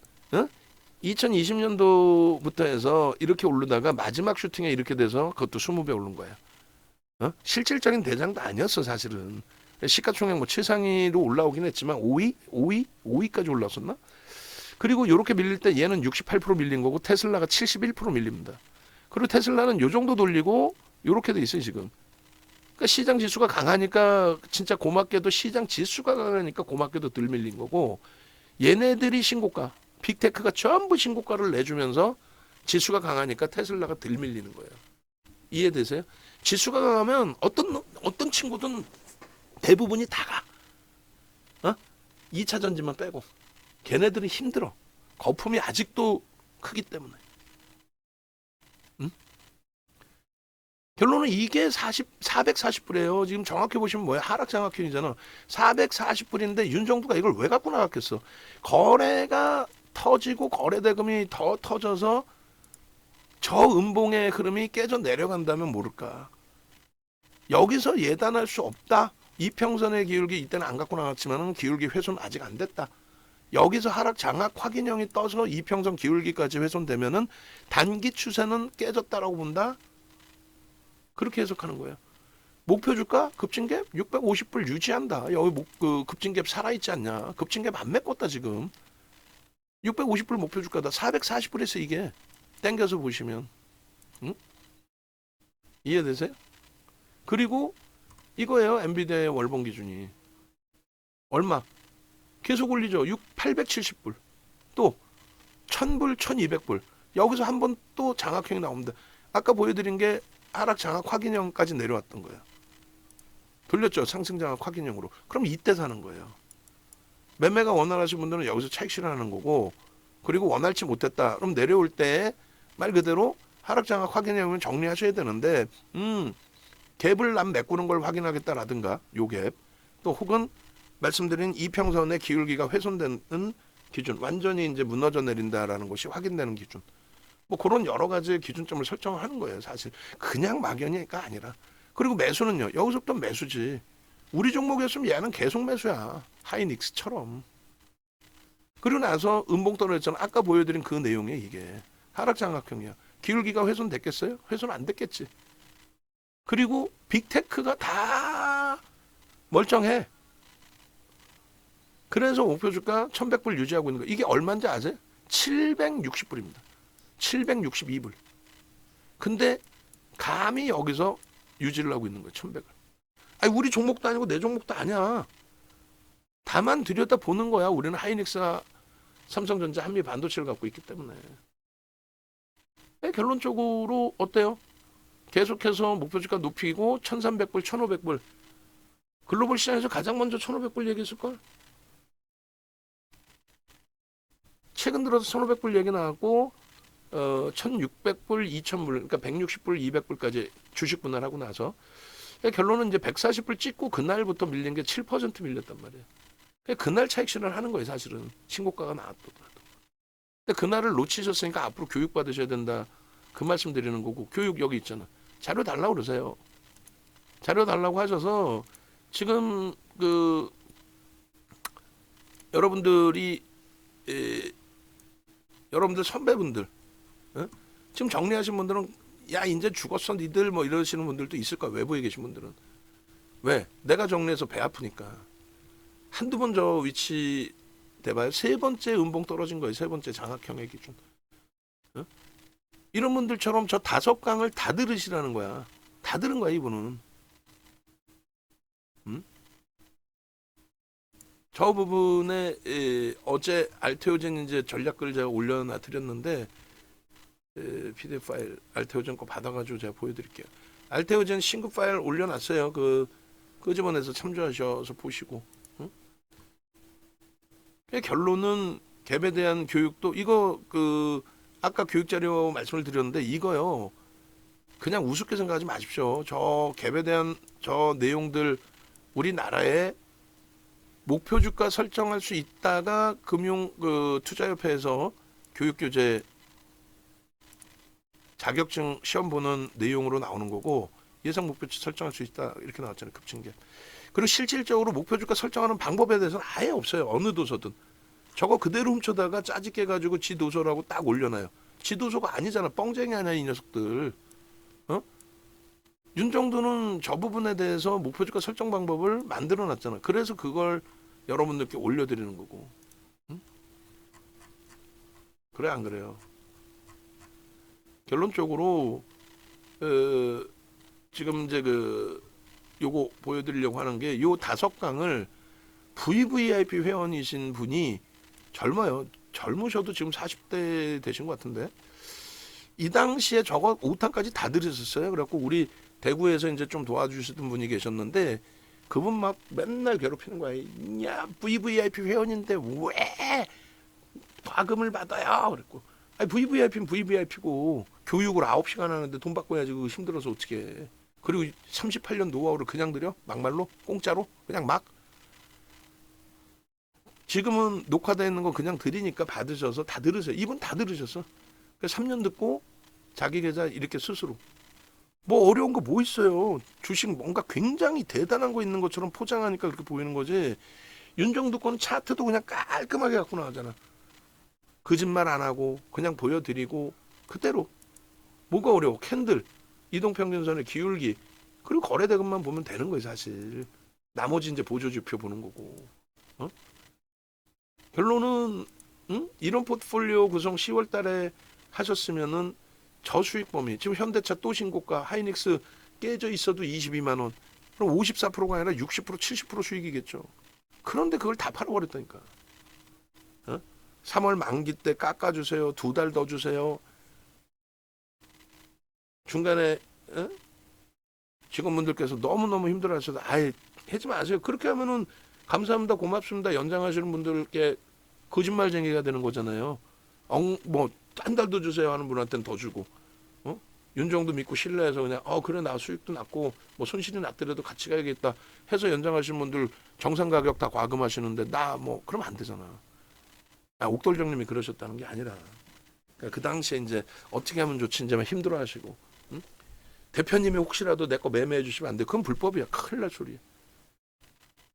2020년도부터 해서 이렇게 오르다가 마지막 슈팅에 이렇게 돼서 그것도 20배 오른 거예요. 실질적인 대장도 아니었어 사실은. 시가총액 뭐 최상위로 올라오긴 했지만 5위까지 올라왔었나? 그리고 이렇게 밀릴 때 얘는 68% 밀린 거고 테슬라가 71% 밀립니다. 그리고 테슬라는 요 정도 돌리고 이렇게 돼 있어요 지금. 그러니까 시장 지수가 강하니까 진짜 고맙게도 시장 지수가 강하니까 고맙게도 덜 밀린 거고 얘네들이 신고가 빅테크가 전부 신고가를 내주면서 지수가 강하니까 테슬라가 덜 밀리는 거예요. 이해되세요? 지수가 강하면 어떤 친구든 대부분이 다 가. 2차 전지만 빼고. 걔네들은 힘들어. 거품이 아직도 크기 때문에. 결론은 이게 440불이에요. 지금 정확히 보시면 뭐야? 하락 장악형이잖아. 440불인데 윤정부가 이걸 왜 갖고 나갔겠어? 거래가 터지고 거래 대금이 더 터져서 저 음봉의 흐름이 깨져 내려간다면 모를까. 여기서 예단할 수 없다. 이평선의 기울기 이때는 안 갖고 나갔지만 기울기 훼손 아직 안 됐다. 여기서 하락 장악 확인형이 떠서 이평선 기울기까지 훼손되면은 단기 추세는 깨졌다라고 본다. 그렇게 해석하는 거예요. 목표 주가 급증갭 650불 유지한다. 여기 그 급증갭 살아있지 않냐. 급증갭 안 메꿨다 지금. 650불 목표 주가다. 440불에서 이게 땡겨서 보시면 응? 이해되세요? 그리고 이거예요. 엔비디아의 월봉 기준이 얼마? 계속 올리죠. 870불 또 1000불 1200불 여기서 한 번 또 장악형이 나옵니다. 아까 보여드린 게 하락 장악 확인형까지 내려왔던 거예요. 돌렸죠. 상승 장악 확인형으로. 그럼 이때 사는 거예요. 매매가 원활하신 분들은 여기서 차익 실현하는 거고, 그리고 원활치 못했다. 그럼 내려올 때 말 그대로 하락 장악 확인형은 정리하셔야 되는데 갭을 남 메꾸는 걸 확인하겠다라든가 요 갭, 또 혹은 말씀드린 이평선의 기울기가 훼손되는 기준, 완전히 이제 무너져 내린다라는 것이 확인되는 기준, 뭐 그런 여러 가지 기준점을 설정하는 거예요. 사실 그냥 막연히가 아니라. 그리고 매수는요. 여기서부터 매수지. 우리 종목이었으면 얘는 계속 매수야. 하이닉스처럼. 그리고 나서 음봉 떨어졌잖아. 아까 보여드린 그 내용에 이게 하락 장악형이야. 기울기가 훼손됐겠어요? 훼손 안 됐겠지. 그리고 빅테크가 다 멀쩡해. 그래서 목표 주가 1100불 유지하고 있는 거. 이게 얼마인지 아세요? 760불입니다. 762불. 근데 감히 여기서 유지를 하고 있는 거예요. 1100을. 아니 우리 종목도 아니고 내 종목도 아니야. 다만 들여다 보는 거야. 우리는 하이닉스나 삼성전자, 한미 반도체를 갖고 있기 때문에. 결론적으로 어때요? 계속해서 목표 주가 높이고 1300불, 1500불. 글로벌 시장에서 가장 먼저 1500불 얘기했을걸? 최근 들어서 1500불 얘기 나왔고 1600불, 2000불, 그러니까 160불, 200불까지 주식 분할하고 나서 결론은 이제 140불 찍고 그날부터 밀린 게 7% 밀렸단 말이에요. 그날 차익 실현을 하는 거예요, 사실은. 신고가가 나왔더라도. 근데 그날을 놓치셨으니까 앞으로 교육 받으셔야 된다. 그 말씀 드리는 거고, 교육 여기 있잖아. 자료 달라고 그러세요. 자료 달라고 하셔서 지금 그 여러분들이 여러분들 선배분들 지금 정리하신 분들은 야 이제 죽었어 니들 뭐 이러시는 분들도 있을 거야. 외부에 계신 분들은. 왜? 내가 정리해서 배 아프니까. 한두 번 저 위치 대봐요. 세 번째 음봉 떨어진 거예요. 세 번째 장악형의 기준. 이런 분들처럼 저 5강을 다 들으시라는 거야. 다 들은 거야 이분은. 저 부분에 어제 알테오젠 이제 전략글을 제가 올려놔 드렸는데 PDF 파일 알테오젠 거 받아가지고 제가 보여드릴게요. 알테오젠 신급 파일 올려놨어요. 그 끄집어내서 참조하셔서 보시고. 결론은 갭에 대한 교육도 이거 그 아까 교육 자료 말씀을 드렸는데 이거요. 그냥 우습게 생각하지 마십시오. 저 갭에 대한 저 내용들 우리나라에 목표 주가 설정할 수 있다가 금융 그 투자협회에서 교육 교재 자격증 시험 보는 내용으로 나오는 거고 예상 목표치 설정할 수 있다 이렇게 나왔잖아요. 급증계. 그리고 실질적으로 목표 주가 설정하는 방법에 대해서는 아예 없어요. 어느 도서든. 저거 그대로 훔쳐다가 짜집게 가지고 지 도서라고 딱 올려놔요. 지 도서가 아니잖아. 뻥쟁이 아니야 이 녀석들. 윤정도는 저 부분에 대해서 목표 주가 설정 방법을 만들어 놨잖아. 그래서 그걸 여러분들께 올려드리는 거고. 그래 안 그래요? 결론적으로 지금 이제 요거 보여드리려고 하는 게 요 5강을 VVIP 회원이신 분이 젊어요. 젊으셔도 지금 40대 되신 것 같은데 이 당시에 저거 5탄까지 다 들으셨어요. 그래갖고 우리 대구에서 이제 좀 도와주시던 분이 계셨는데 그분 막 맨날 괴롭히는 거야. 야 VVIP 회원인데 왜 과금을 받아요? 그랬고 아니 VVIP는 VVIP고 교육을 9시간 하는데 돈 받고 해야지. 그거 힘들어서 어떻게 해. 그리고 38년 노하우를 그냥 들여? 막말로? 공짜로? 그냥 막? 지금은 녹화되어 있는 거 그냥 드리니까 받으셔서 다 들으세요. 이분 다 들으셨어. 그래서 3년 듣고 자기 계좌 이렇게 스스로. 뭐 어려운 거 뭐 있어요. 주식 뭔가 굉장히 대단한 거 있는 것처럼 포장하니까 그렇게 보이는 거지. 윤정두 거는 차트도 그냥 깔끔하게 갖고 나오잖아. 거짓말 안 하고 그냥 보여드리고 그대로. 뭐가 어려워. 캔들, 이동평균선의 기울기, 그리고 거래대금만 보면 되는 거예요 사실. 나머지 이제 보조지표 보는 거고. 어? 결론은 이런 포트폴리오 구성 10월 달에 하셨으면은 저수익 범위, 지금 현대차 또 신고가, 하이닉스 깨져 있어도 22만 원. 그럼 54%가 아니라 60% 70% 수익이겠죠. 그런데 그걸 다 팔아버렸다니까. 3월 만기 때 깎아주세요. 2달 더 주세요. 중간에 직원분들께서 너무너무 힘들어하셔서 아예 하지 마세요. 그렇게 하면은 감사합니다, 고맙습니다, 연장하시는 분들께 거짓말쟁이가 되는 거잖아요. 뭐 한 달 더 주세요 하는 분한테는 더 주고, 윤정도 믿고 신뢰해서 그냥 그래 나 수익도 낮고 뭐 손실이 낮더라도 같이 가야겠다 해서 연장하시는 분들 정상 가격 다 과금하시는데 나 뭐 그러면 안 되잖아. 옥돌정님이 그러셨다는 게 아니라, 그러니까 그 당시에 이제 어떻게 하면 좋지 이제 힘들어하시고, 대표님이 혹시라도 내 거 매매해 주시면 안 돼. 그건 불법이야. 큰일 날 소리야.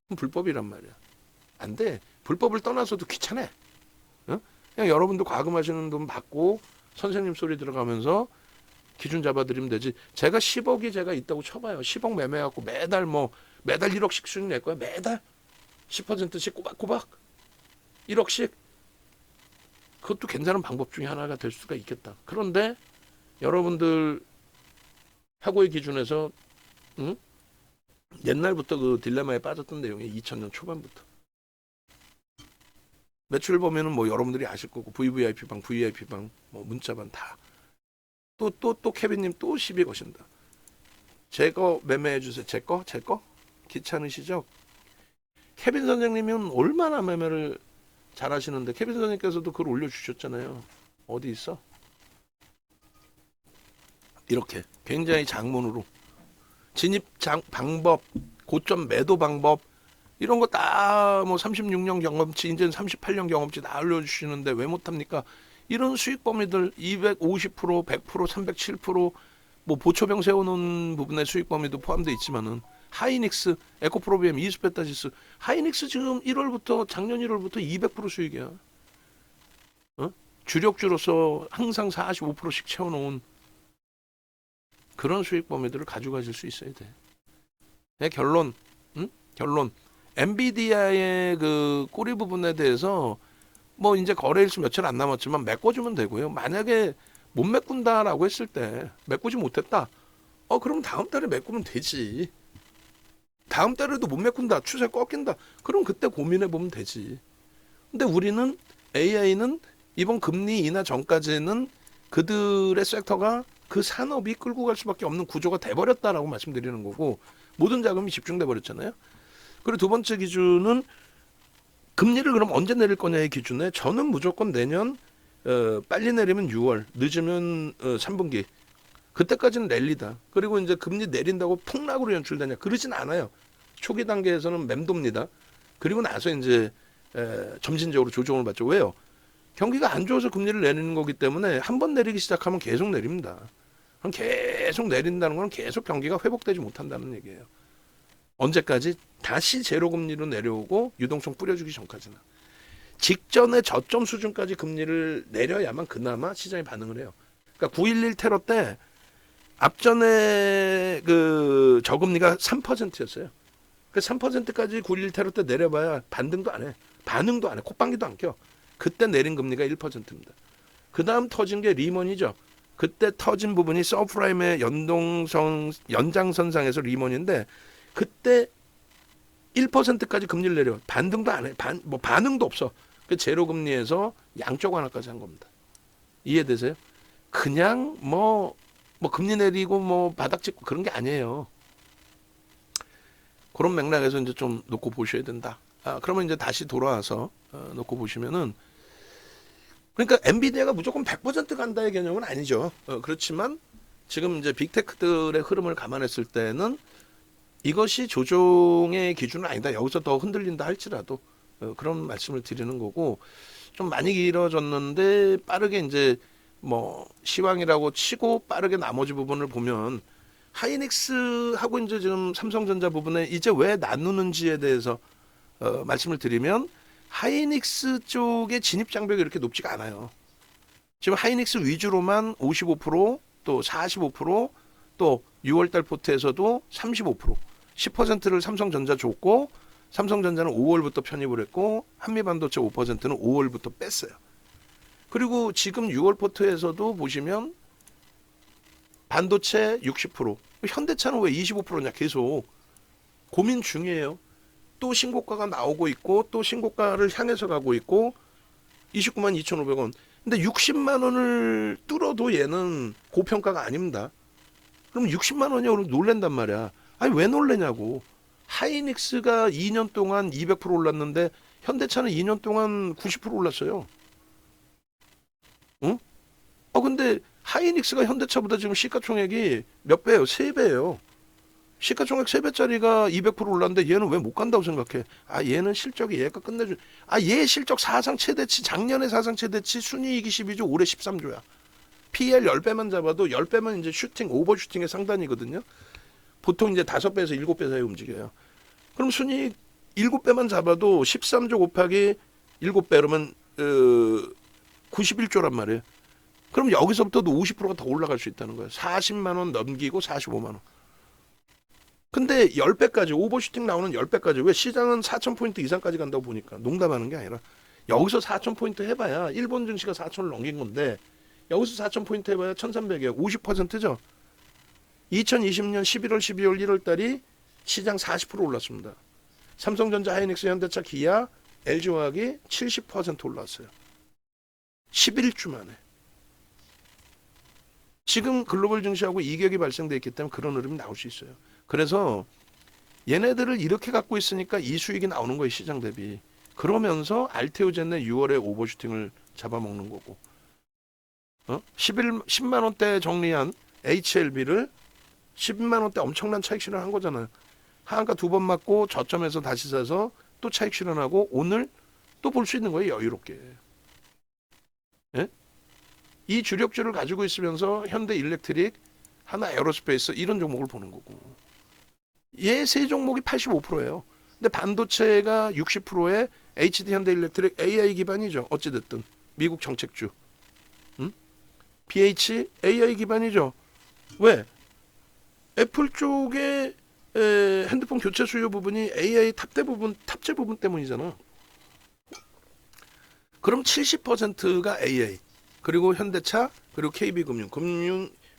그건 불법이란 말이야. 안 돼. 불법을 떠나서도 귀찮아. 그냥 여러분도 과금하시는 돈 받고 선생님 소리 들어가면서 기준 잡아드리면 되지. 제가 10억이 제가 있다고 쳐봐요. 10억 매매해갖고 매달 1억씩 수익 낼 거야. 매달 10%씩 꼬박꼬박 1억씩. 그것도 괜찮은 방법 중에 하나가 될 수가 있겠다. 그런데 여러분들 하고의 기준에서 옛날부터 그 딜레마에 빠졌던 내용이 2000년 초반부터. 매출 보면은 뭐 여러분들이 아실 거고, VVIP방, VIP방, 뭐 문자방 다. 또 케빈님 또 시비 거신다. 제 거 매매해 주세요. 제 거? 귀찮으시죠? 케빈 선생님은 얼마나 매매를 잘 하시는데, 케빈 선생님께서도 글 올려주셨잖아요. 어디 있어? 이렇게 굉장히 장문으로 진입 방법, 고점 매도 방법, 이런 거 다 뭐 36년 경험치, 이제는 38년 경험치 다 알려주시는데 왜 못합니까? 이런 수익 범위들 250%, 100%, 307%뭐 보초병 세우는 부분의 수익 범위도 포함되어 있지만은, 하이닉스, 에코프로비엠, 이수페타시스, 하이닉스 지금 1월부터 작년 1월부터 200% 수익이야. 주력주로서 항상 45%씩 채워놓은 그런 수익 범위들을 가져가실 수 있어야 돼. 내 결론, 엔비디아의 그 꼬리 부분에 대해서 뭐 이제 거래일수 며칠 안 남았지만 메꿔주면 되고요. 만약에 못 메꾼다라고 했을 때, 메꾸지 못했다. 그럼 다음 달에 메꾸면 되지. 다음 달에도 못 메꾼다, 추세 꺾인다, 그럼 그때 고민해 보면 되지. 근데 우리는 AI는 이번 금리 인하 전까지는 그들의 섹터가, 그 산업이 끌고 갈 수밖에 없는 구조가 돼버렸다라고 말씀드리는 거고, 모든 자금이 집중돼 버렸잖아요. 그리고 두 번째 기준은 금리를 그럼 언제 내릴 거냐의 기준에, 저는 무조건 내년 빨리 내리면 6월, 늦으면 3분기, 그때까지는 랠리다. 그리고 이제 금리 내린다고 폭락으로 연출되냐, 그러진 않아요. 초기 단계에서는 맴돕니다. 그리고 나서 이제 점진적으로 조정을 받죠. 왜요? 경기가 안 좋아서 금리를 내리는 거기 때문에 한 번 내리기 시작하면 계속 내립니다. 그럼 계속 내린다는 건 계속 경기가 회복되지 못한다는 얘기예요. 언제까지? 다시 제로 금리로 내려오고 유동성 뿌려주기 전까지는. 직전에 저점 수준까지 금리를 내려야만 그나마 시장이 반응을 해요. 그러니까 9.11 테러 때 앞전에 그 저금리가 3%였어요. 그 3%까지 9.11 테러 때 내려봐야 반등도 안 해. 반응도 안 해. 콧방귀도 안 껴. 그때 내린 금리가 1%입니다. 그 다음 터진 게 리먼이죠. 그때 터진 부분이 서프라임의 연장선상에서 리먼인데, 그때 1%까지 금리를 내려. 반등도 안 해. 반응도 없어. 그 제로 금리에서 양쪽 완화까지 한 겁니다. 이해되세요? 그냥 뭐 금리 내리고 뭐 바닥 찍고 그런 게 아니에요. 그런 맥락에서 이제 좀 놓고 보셔야 된다. 그러면 이제 다시 돌아와서 놓고 보시면은, 그러니까 엔비디아가 무조건 100% 간다의 개념은 아니죠. 그렇지만 지금 이제 빅테크들의 흐름을 감안했을 때는 이것이 조종의 기준은 아니다. 여기서 더 흔들린다 할지라도 그런 말씀을 드리는 거고, 좀 많이 길어졌는데 빠르게 이제 뭐 시황이라고 치고 빠르게 나머지 부분을 보면 하이닉스하고 이제 지금 삼성전자 부분에 이제 왜 나누는지에 대해서 말씀을 드리면, 하이닉스 쪽의 진입 장벽이 이렇게 높지가 않아요. 지금 하이닉스 위주로만 55%또 45%또 6월달 포트에서도 35% 10%를 삼성전자 줬고, 삼성전자는 5월부터 편입을 했고 한미반도체 5%는 5월부터 뺐어요. 그리고 지금 6월 포트에서도 보시면 반도체 60%, 현대차는 왜 25%냐 계속 고민 중이에요. 또 신고가가 나오고 있고 또 신고가를 향해서 가고 있고 29만 2,500원. 근데 60만 원을 뚫어도 얘는 고평가가 아닙니다. 그럼 60만 원이야 그럼 놀랜단 말이야. 아니 왜 놀래냐고. 하이닉스가 2년 동안 200% 올랐는데 현대차는 2년 동안 90% 올랐어요. 응? 근데 하이닉스가 현대차보다 지금 시가총액이 몇 배예요? 3배예요. 시가총액 3배짜리가 200% 올랐는데 얘는 왜 못 간다고 생각해? 얘는 실적이 얘가 끝내줘. 얘 실적 사상 최대치, 작년에 사상 최대치, 순이익이 12조, 올해 13조야. PL 10배만 잡아도 10배만 이제 슈팅, 오버슈팅의 상단이거든요. 보통 이제 5배에서 7배 사이 움직여요. 그럼 순이익 7배만 잡아도 13조 곱하기 7배 그러면 91조란 말이에요. 그럼 여기서부터도 50%가 더 올라갈 수 있다는 거예요. 40만 원 넘기고 45만 원. 근데 10배까지, 오버슈팅 나오는 10배까지, 왜 시장은 4,000포인트 이상까지 간다고 보니까, 농담하는 게 아니라 여기서 4,000포인트 해봐야 일본 증시가 4,000을 넘긴 건데 여기서 4,000포인트 해봐야 1,300이에요. 50%죠. 2020년 11월, 12월, 1월 달이 시장 40% 올랐습니다. 삼성전자, 하이닉스, 현대차, 기아, LG화학이 70% 올랐어요. 11주 만에. 지금 글로벌 증시하고 이격이 발생돼 있기 때문에 그런 흐름이 나올 수 있어요. 그래서 얘네들을 이렇게 갖고 있으니까 이 수익이 나오는 거예요, 시장 대비. 그러면서 알테오젠의 6월에 오버슈팅을 잡아먹는 거고, 10만 원대 정리한 HLB를 10만 원대 엄청난 차익 실현한 거잖아요. 하한가 2번 맞고 저점에서 다시 사서 또 차익 실현하고 오늘 또 볼 수 있는 거예요, 여유롭게. 예? 이 주력주를 가지고 있으면서 현대 일렉트릭, 하나 에어로스페이스 이런 종목을 보는 거고, 얘 세 종목이 85%예요. 근데 반도체가 60%에 HD 현대 일렉트릭 AI 기반이죠. 어찌됐든 미국 정책주. BH AI 기반이죠. 왜? 애플 쪽에 핸드폰 교체 수요 부분이 AI 탑재 부분 때문이잖아. 그럼 70%가 AI, 그리고 현대차, 그리고 KB금융,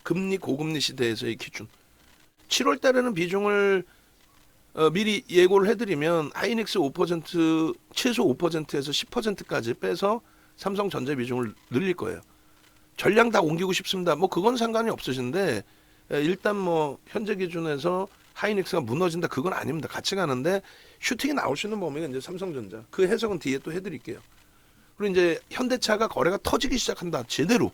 금리 고금리 시대에서의 기준. 7월 달에는 비중을 미리 예고를 해드리면 하이닉스 5%, 최소 5%에서 10%까지 빼서 삼성전자 비중을 늘릴 거예요. 전량 다 옮기고 싶습니다. 뭐 그건 상관이 없으신데, 일단 뭐 현재 기준에서 하이닉스가 무너진다 그건 아닙니다. 같이 가는데 슈팅이 나올 수 있는 범위가 이제 삼성전자. 그 해석은 뒤에 또 해드릴게요. 그리고 이제 현대차가 거래가 터지기 시작한다. 제대로.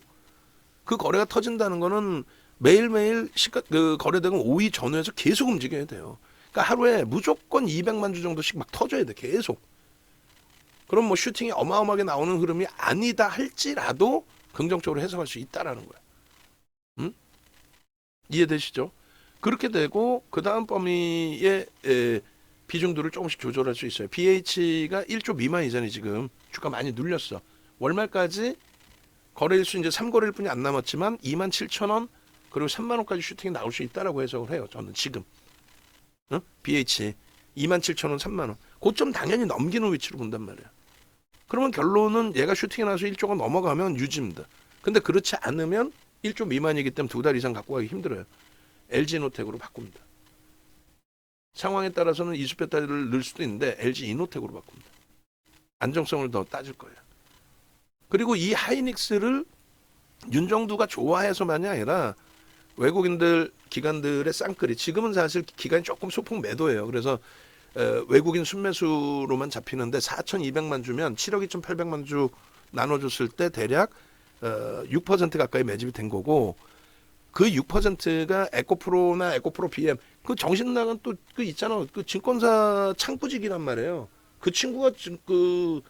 그 거래가 터진다는 거는 매일매일 그 거래대금 5위 전후에서 계속 움직여야 돼요. 그러니까 하루에 무조건 200만 주 정도씩 막 터져야 돼. 계속. 그럼 뭐 슈팅이 어마어마하게 나오는 흐름이 아니다 할지라도 긍정적으로 해석할 수 있다라는 거야. 이해되시죠? 그렇게 되고 그 다음 범위의 비중들을 조금씩 조절할 수 있어요. BH가 1조 미만 이전에 지금 주가 많이 눌렸어. 월말까지 거래일수 이제 3거래일 뿐이 안 남았지만 27,000원 그리고 3만 원까지 슈팅이 나올 수 있다라고 해석을 해요. 저는 지금. BH 27,000원, 3만 원. 고점 당연히 넘기는 위치로 본단 말이야. 그러면 결론은 얘가 슈팅이 나서 1조가 넘어가면 유지입니다. 근데 그렇지 않으면 1조 미만이기 때문에 2달 이상 갖고 가기 힘들어요. LG노텍으로 바꿉니다. 상황에 따라서는 이수배터리를 넣을 수도 있는데 LG 이노텍으로 바꿉니다. 안정성을 더 따질 거예요. 그리고 이 하이닉스를 윤정두가 좋아해서만이 아니라 외국인들 기관들의 쌍끌이, 지금은 사실 기관이 조금 소폭 매도예요. 그래서 외국인 순매수로만 잡히는데 4,200만 주면 7억 2,800만 주 나눠줬을 때 대략 6% 가까이 매집이 된 거고, 그 6%가 에코프로나 에코프로 BM, 그 정신 나간 또 그 있잖아, 그 증권사 창구직이란 말이에요. 그 친구가 그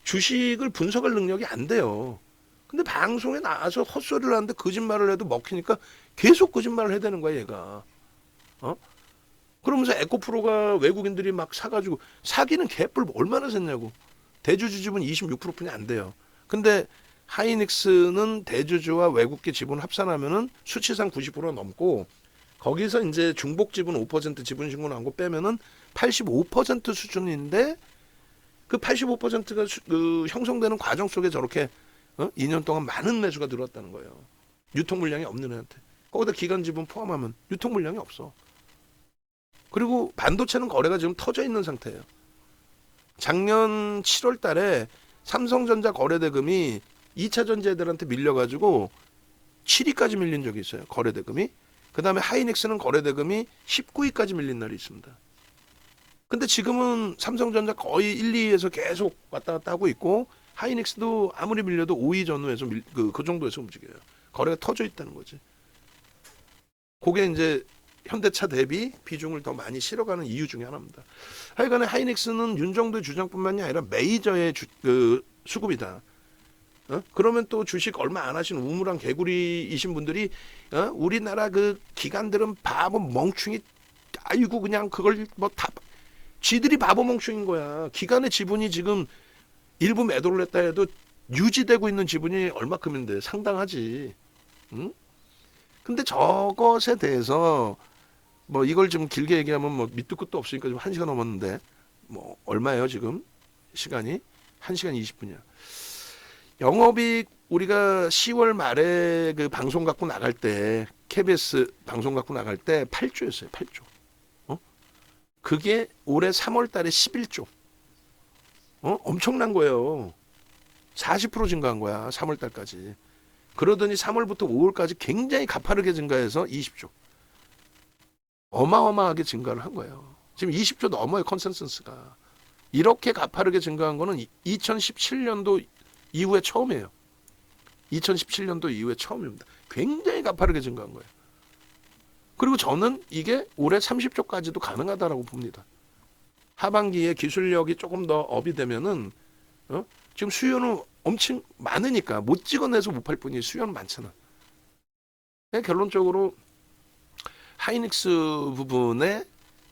주식을 분석할 능력이 안 돼요. 근데 방송에 나와서 헛소리를 하는데 거짓말을 해도 먹히니까 계속 거짓말을 해야 되는 거야, 얘가. 그러면서 에코프로가 외국인들이 막 사가지고, 사기는 개뿔 얼마나 샀냐고. 대주주 지분 26%뿐이 안 돼요. 근데 하이닉스는 대주주와 외국계 지분 합산하면은 수치상 90% 넘고, 거기서 이제 중복 지분 5% 지분 신고한 거 빼면은 85% 수준인데, 그 85%가 그 형성되는 과정 속에 저렇게 2년 동안 많은 매수가 들어왔다는 거예요. 유통 물량이 없는 애한테. 거기다 기간 지분 포함하면 유통 물량이 없어. 그리고 반도체는 거래가 지금 터져 있는 상태예요. 작년 7월 달에 삼성전자 거래대금이 2차 전지애들한테 밀려가지고 7위까지 밀린 적이 있어요. 거래대금이. 그 다음에 하이닉스는 거래대금이 19위까지 밀린 날이 있습니다. 근데 지금은 삼성전자 거의 1, 2위에서 계속 왔다 갔다 하고 있고, 하이닉스도 아무리 밀려도 5위 전후에서 그 정도에서 움직여요. 거래가 터져 있다는 거지. 그게 이제 현대차 대비 비중을 더 많이 실어가는 이유 중에 하나입니다. 하여간에 하이닉스는 윤정도의 주장뿐만이 아니라 메이저의 수급이다. 그러면 또 주식 얼마 안 하신 우물한 개구리이신 분들이 우리나라 그 기관들은 바보 멍충이, 아이고 그냥 그걸 뭐 다 쥐들이 바보 멍충인 거야. 기관의 지분이 지금 일부 매도를 했다 해도 유지되고 있는 지분이 얼마큼인데 상당하지. 응? 근데 저것에 대해서 뭐 이걸 좀 길게 얘기하면 뭐 밑도 끝도 없으니까 지금 1시간 넘었는데, 뭐 얼마예요 지금 시간이? 1시간 20분이야. 영업이익 우리가 10월 말에 그 방송 갖고 나갈 때, KBS 방송 갖고 나갈 때 8조였어요. 8조. 그게 올해 3월 달에 11조. 엄청난 거예요. 40% 증가한 거야. 3월 달까지. 그러더니 3월부터 5월까지 굉장히 가파르게 증가해서 20조. 어마어마하게 증가를 한 거예요. 지금 20조 넘어요, 컨센서스가. 이렇게 가파르게 증가한 거는 2017년도 이후에 처음이에요. 2017년도 이후에 처음입니다. 굉장히 가파르게 증가한 거예요. 그리고 저는 이게 올해 30조까지도 가능하다라고 봅니다. 하반기에 기술력이 조금 더 업이 되면은 지금 수요는 엄청 많으니까 못 찍어내서 못 팔 뿐이 수요는 많잖아. 결론적으로 하이닉스 부분에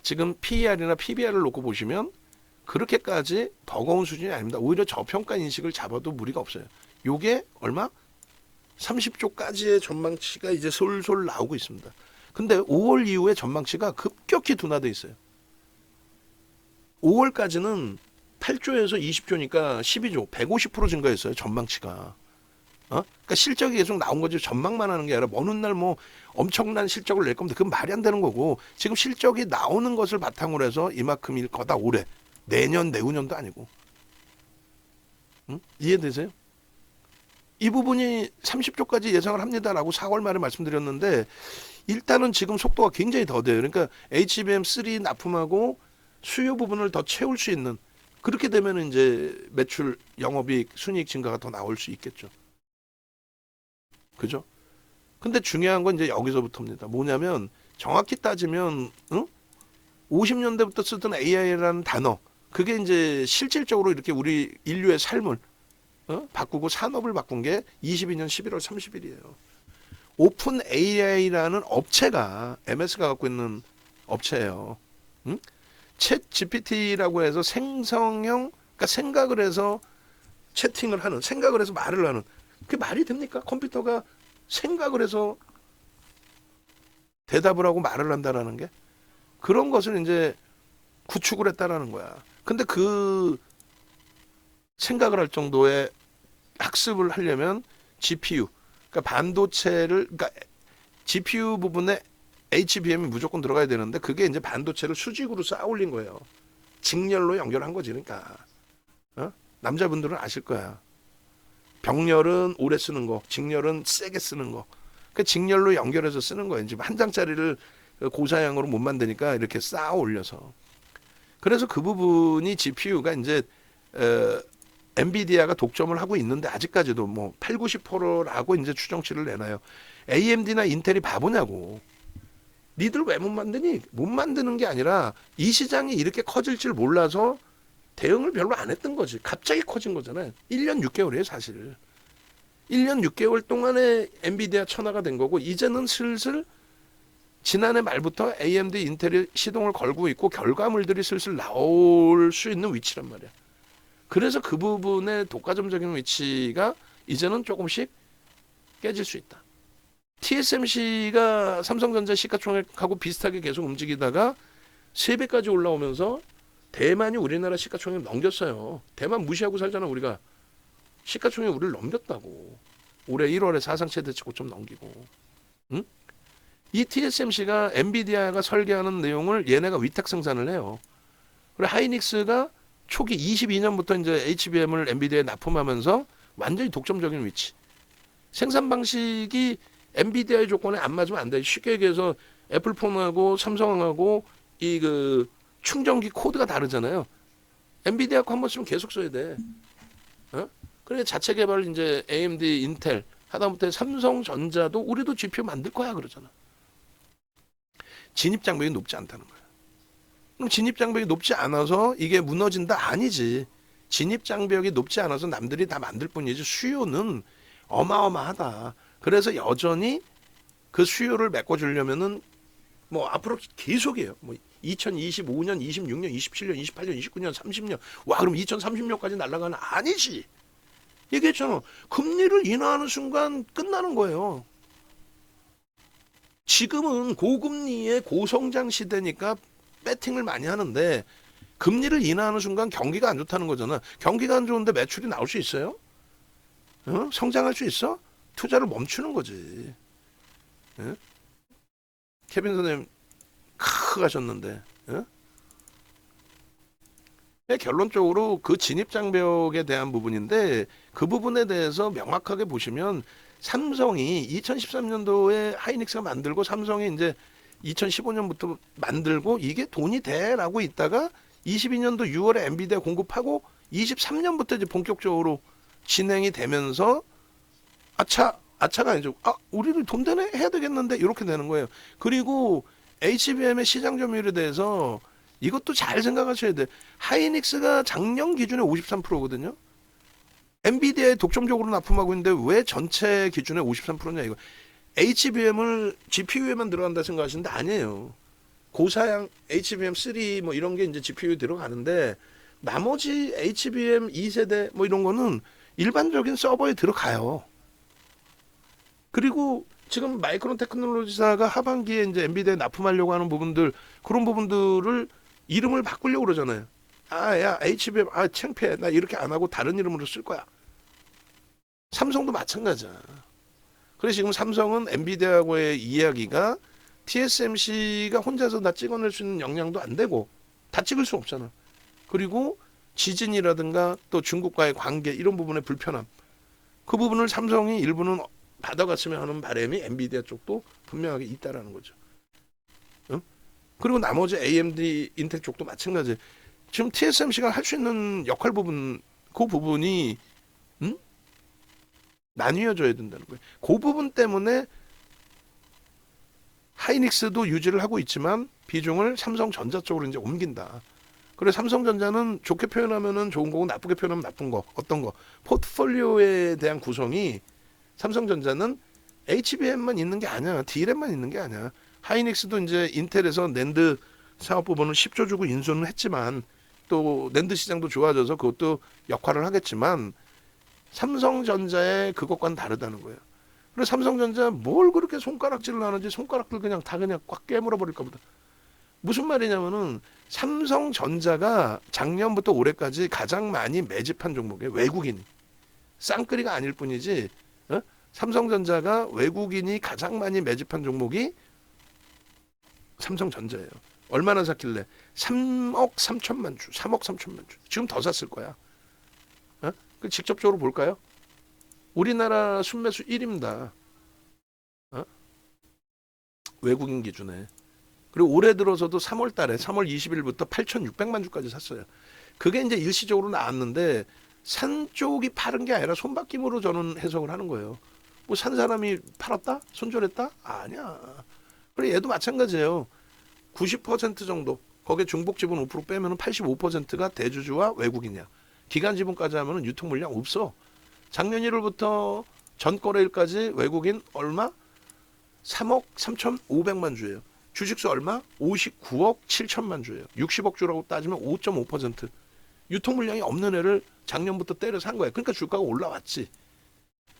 지금 PER이나 PBR을 놓고 보시면 그렇게까지 버거운 수준이 아닙니다. 오히려 저평가 인식을 잡아도 무리가 없어요. 요게 얼마? 30조까지의 전망치가 이제 솔솔 나오고 있습니다. 근데 5월 이후에 전망치가 급격히 둔화돼 있어요. 5월까지는 8조에서 20조니까 12조, 150% 증가했어요. 전망치가. 그러니까 실적이 계속 나온 거지, 전망만 하는 게 아니라 어느 날 뭐 엄청난 실적을 낼 겁니다. 그건 말이 안 되는 거고, 지금 실적이 나오는 것을 바탕으로 해서 이만큼일 거다 올해. 내년, 내후년도 아니고. 이해되세요? 이 부분이 30조까지 예상을 합니다라고 4월 말에 말씀드렸는데, 일단은 지금 속도가 굉장히 더뎌요. 그러니까 HBM3 납품하고 수요 부분을 더 채울 수 있는, 그렇게 되면 이제 매출, 영업이익, 순이익 증가가 더 나올 수 있겠죠. 그죠? 근데 중요한 건 이제 여기서부터입니다. 뭐냐면 정확히 따지면 50년대부터 쓰던 AI라는 단어, 그게 이제 실질적으로 이렇게 우리 인류의 삶을 바꾸고 산업을 바꾼 게 22년 11월 30일이에요. 오픈 AI라는 업체가, MS가 갖고 있는 업체예요. 챗 GPT라고 해서 생성형, 그러니까 생각을 해서 채팅을 하는, 생각을 해서 말을 하는, 그게 말이 됩니까? 컴퓨터가 생각을 해서 대답을 하고 말을 한다라는 게, 그런 것을 이제 구축을 했다라는 거야. 근데 그 생각을 할 정도의 학습을 하려면 GPU, 그러니까 반도체를, 그러니까 GPU 부분에 HBM이 무조건 들어가야 되는데, 그게 이제 반도체를 수직으로 쌓아 올린 거예요. 직렬로 연결한 거지. 그러니까 남자분들은 아실 거야. 병렬은 오래 쓰는 거, 직렬은 세게 쓰는 거. 그 직렬로 연결해서 쓰는 거예요. 지금 한 장짜리를 고사양으로 못 만드니까 이렇게 쌓아 올려서. 그래서 그 부분이 GPU가 이제 엔비디아가 독점을 하고 있는데 아직까지도 뭐 8, 90%라고 이제 추정치를 내놔요. AMD나 인텔이 바보냐고. 니들 왜 못 만드니? 못 만드는 게 아니라 이 시장이 이렇게 커질 줄 몰라서 대응을 별로 안 했던 거지. 갑자기 커진 거잖아요. 1년 6개월이에요, 사실. 1년 6개월 동안에 엔비디아 천하가 된 거고 이제는 슬슬 지난해 말부터 AMD, 인텔이 시동을 걸고 있고 결과물들이 슬슬 나올 수 있는 위치란 말이야. 그래서 그 부분의 독과점적인 위치가 이제는 조금씩 깨질 수 있다. TSMC가 삼성전자 시가총액하고 비슷하게 계속 움직이다가 3배까지 올라오면서 대만이 우리나라 시가총액 넘겼어요. 대만 무시하고 살잖아 우리가. 시가총액 우리를 넘겼다고. 올해 1월에 사상 최대치 고점 넘기고. 응? 이 TSMC가 엔비디아가 설계하는 내용을 얘네가 위탁 생산을 해요. 그리고 하이닉스가 초기 22년부터 이제 HBM을 엔비디아에 납품하면서 완전히 독점적인 위치. 생산 방식이 엔비디아의 조건에 안 맞으면 안 돼. 쉽게 얘기해서 애플폰하고 삼성하고 이 그 충전기 코드가 다르잖아요. 엔비디아 거 한 번 쓰면 계속 써야 돼. 어? 그래 자체 개발 이제 AMD, 인텔 하다못해 삼성전자도 우리도 GPU 만들 거야 그러잖아. 진입 장벽이 높지 않다는 거야. 그럼 진입 장벽이 높지 않아서 이게 무너진다? 아니지. 진입 장벽이 높지 않아서 남들이 다 만들 뿐이지 수요는 어마어마하다. 그래서 여전히 그 수요를 메꿔주려면은 뭐 앞으로 계속이에요. 뭐 2025년, 26년, 27년, 28년, 29년, 30년. 와 그럼 2030년까지 날아가는 아니지. 얘기했잖아. 금리를 인하하는 순간 끝나는 거예요. 지금은 고금리의 고성장 시대니까 배팅을 많이 하는데 금리를 인하하는 순간 경기가 안 좋다는 거잖아. 경기가 안 좋은데 매출이 나올 수 있어요? 어? 성장할 수 있어? 투자를 멈추는 거지. 예? 케빈 선생님 크 가셨는데 결론적으로 그 진입 장벽에 대한 부분인데 그 부분에 대해서 명확하게 보시면 삼성이 2013년도에 하이닉스가 만들고 삼성이 이제 2015년부터 만들고 이게 돈이 돼라고 있다가 22년도 6월에 엔비디아 공급하고 23년부터 이제 본격적으로 진행이 되면서 아차가 아니죠. 우리도 돈 되네 해야 되겠는데 이렇게 되는 거예요. 그리고 HBM의 시장 점유율에 대해서 이것도 잘 생각하셔야 돼. 하이닉스가 작년 기준에 53%거든요. 엔비디아에 독점적으로 납품하고 있는데 왜 전체 기준에 53%냐 이거. HBM을 GPU에만 들어간다 생각하시는데 아니에요. 고사양 HBM3 뭐 이런 게 이제 GPU에 들어가는데 나머지 HBM 2세대 뭐 이런 거는 일반적인 서버에 들어가요. 그리고 지금 마이크론 테크놀로지사가 하반기에 이제 엔비디아에 납품하려고 하는 부분들 그런 부분들을 이름을 바꾸려고 그러잖아요. 야 HBM 창피해. 나 이렇게 안 하고 다른 이름으로 쓸 거야. 삼성도 마찬가지야. 그래서 지금 삼성은 엔비디아하고의 이야기가 TSMC가 혼자서 다 찍어낼 수 있는 역량도 안 되고 다 찍을 수 없잖아. 그리고 지진이라든가 또 중국과의 관계 이런 부분의 불편함 그 부분을 삼성이 일부는 받아갔으면 하는 바람이 엔비디아 쪽도 분명하게 있다라는 거죠. 응? 그리고 나머지 AMD, 인텔 쪽도 마찬가지. 지금 TSMC가 할 수 있는 역할 부분 그 부분이 나뉘어져야 된다는 거예요. 그 부분 때문에 하이닉스도 유지를 하고 있지만 비중을 삼성전자 쪽으로 이제 옮긴다. 그래서 삼성전자는 좋게 표현하면은 좋은 거고 나쁘게 표현하면 나쁜 거 어떤 거 포트폴리오에 대한 구성이 삼성전자는 HBM만 있는 게 아니야. D램만 있는 게 아니야. 하이닉스도 이제 인텔에서 낸드 사업 부분을 10조 주고 인수는 했지만 또 낸드 시장도 좋아져서 그것도 역할을 하겠지만 삼성전자의 그것과는 다르다는 거예요. 그래서 삼성전자 뭘 그렇게 손가락질을 하는지 손가락들 그냥 다 그냥 꽉 깨물어 버릴까 보다. 무슨 말이냐면은 삼성전자가 작년부터 올해까지 가장 많이 매집한 종목이에요. 외국인이. 쌍끌이가 아닐 뿐이지 삼성전자가 외국인이 가장 많이 매집한 종목이 삼성전자예요. 얼마나 샀길래 3억 3천만 주, 3억 3천만 주. 지금 더 샀을 거야. 직접적으로 볼까요? 우리나라 순매수 1위입니다. 외국인 기준에. 그리고 올해 들어서도 3월 달에 3월 20일부터 8,600만 주까지 샀어요. 그게 이제 일시적으로 나왔는데 산 쪽이 팔은 게 아니라 손바뀜으로 저는 해석을 하는 거예요. 뭐 산 사람이 팔았다? 손절했다? 아니야. 그래 얘도 마찬가지예요. 90% 정도 거기에 중복 지분 5% 빼면 85%가 대주주와 외국인이야. 기간 지분까지 하면 유통 물량 없어. 작년 1월부터 전 거래일까지 외국인 얼마? 3억 3,500만 주예요. 주식수 얼마? 59억 7천만 주예요. 60억 주라고 따지면 5.5%. 유통 물량이 없는 애를 작년부터 때려 산 거야. 그러니까 주가가 올라왔지.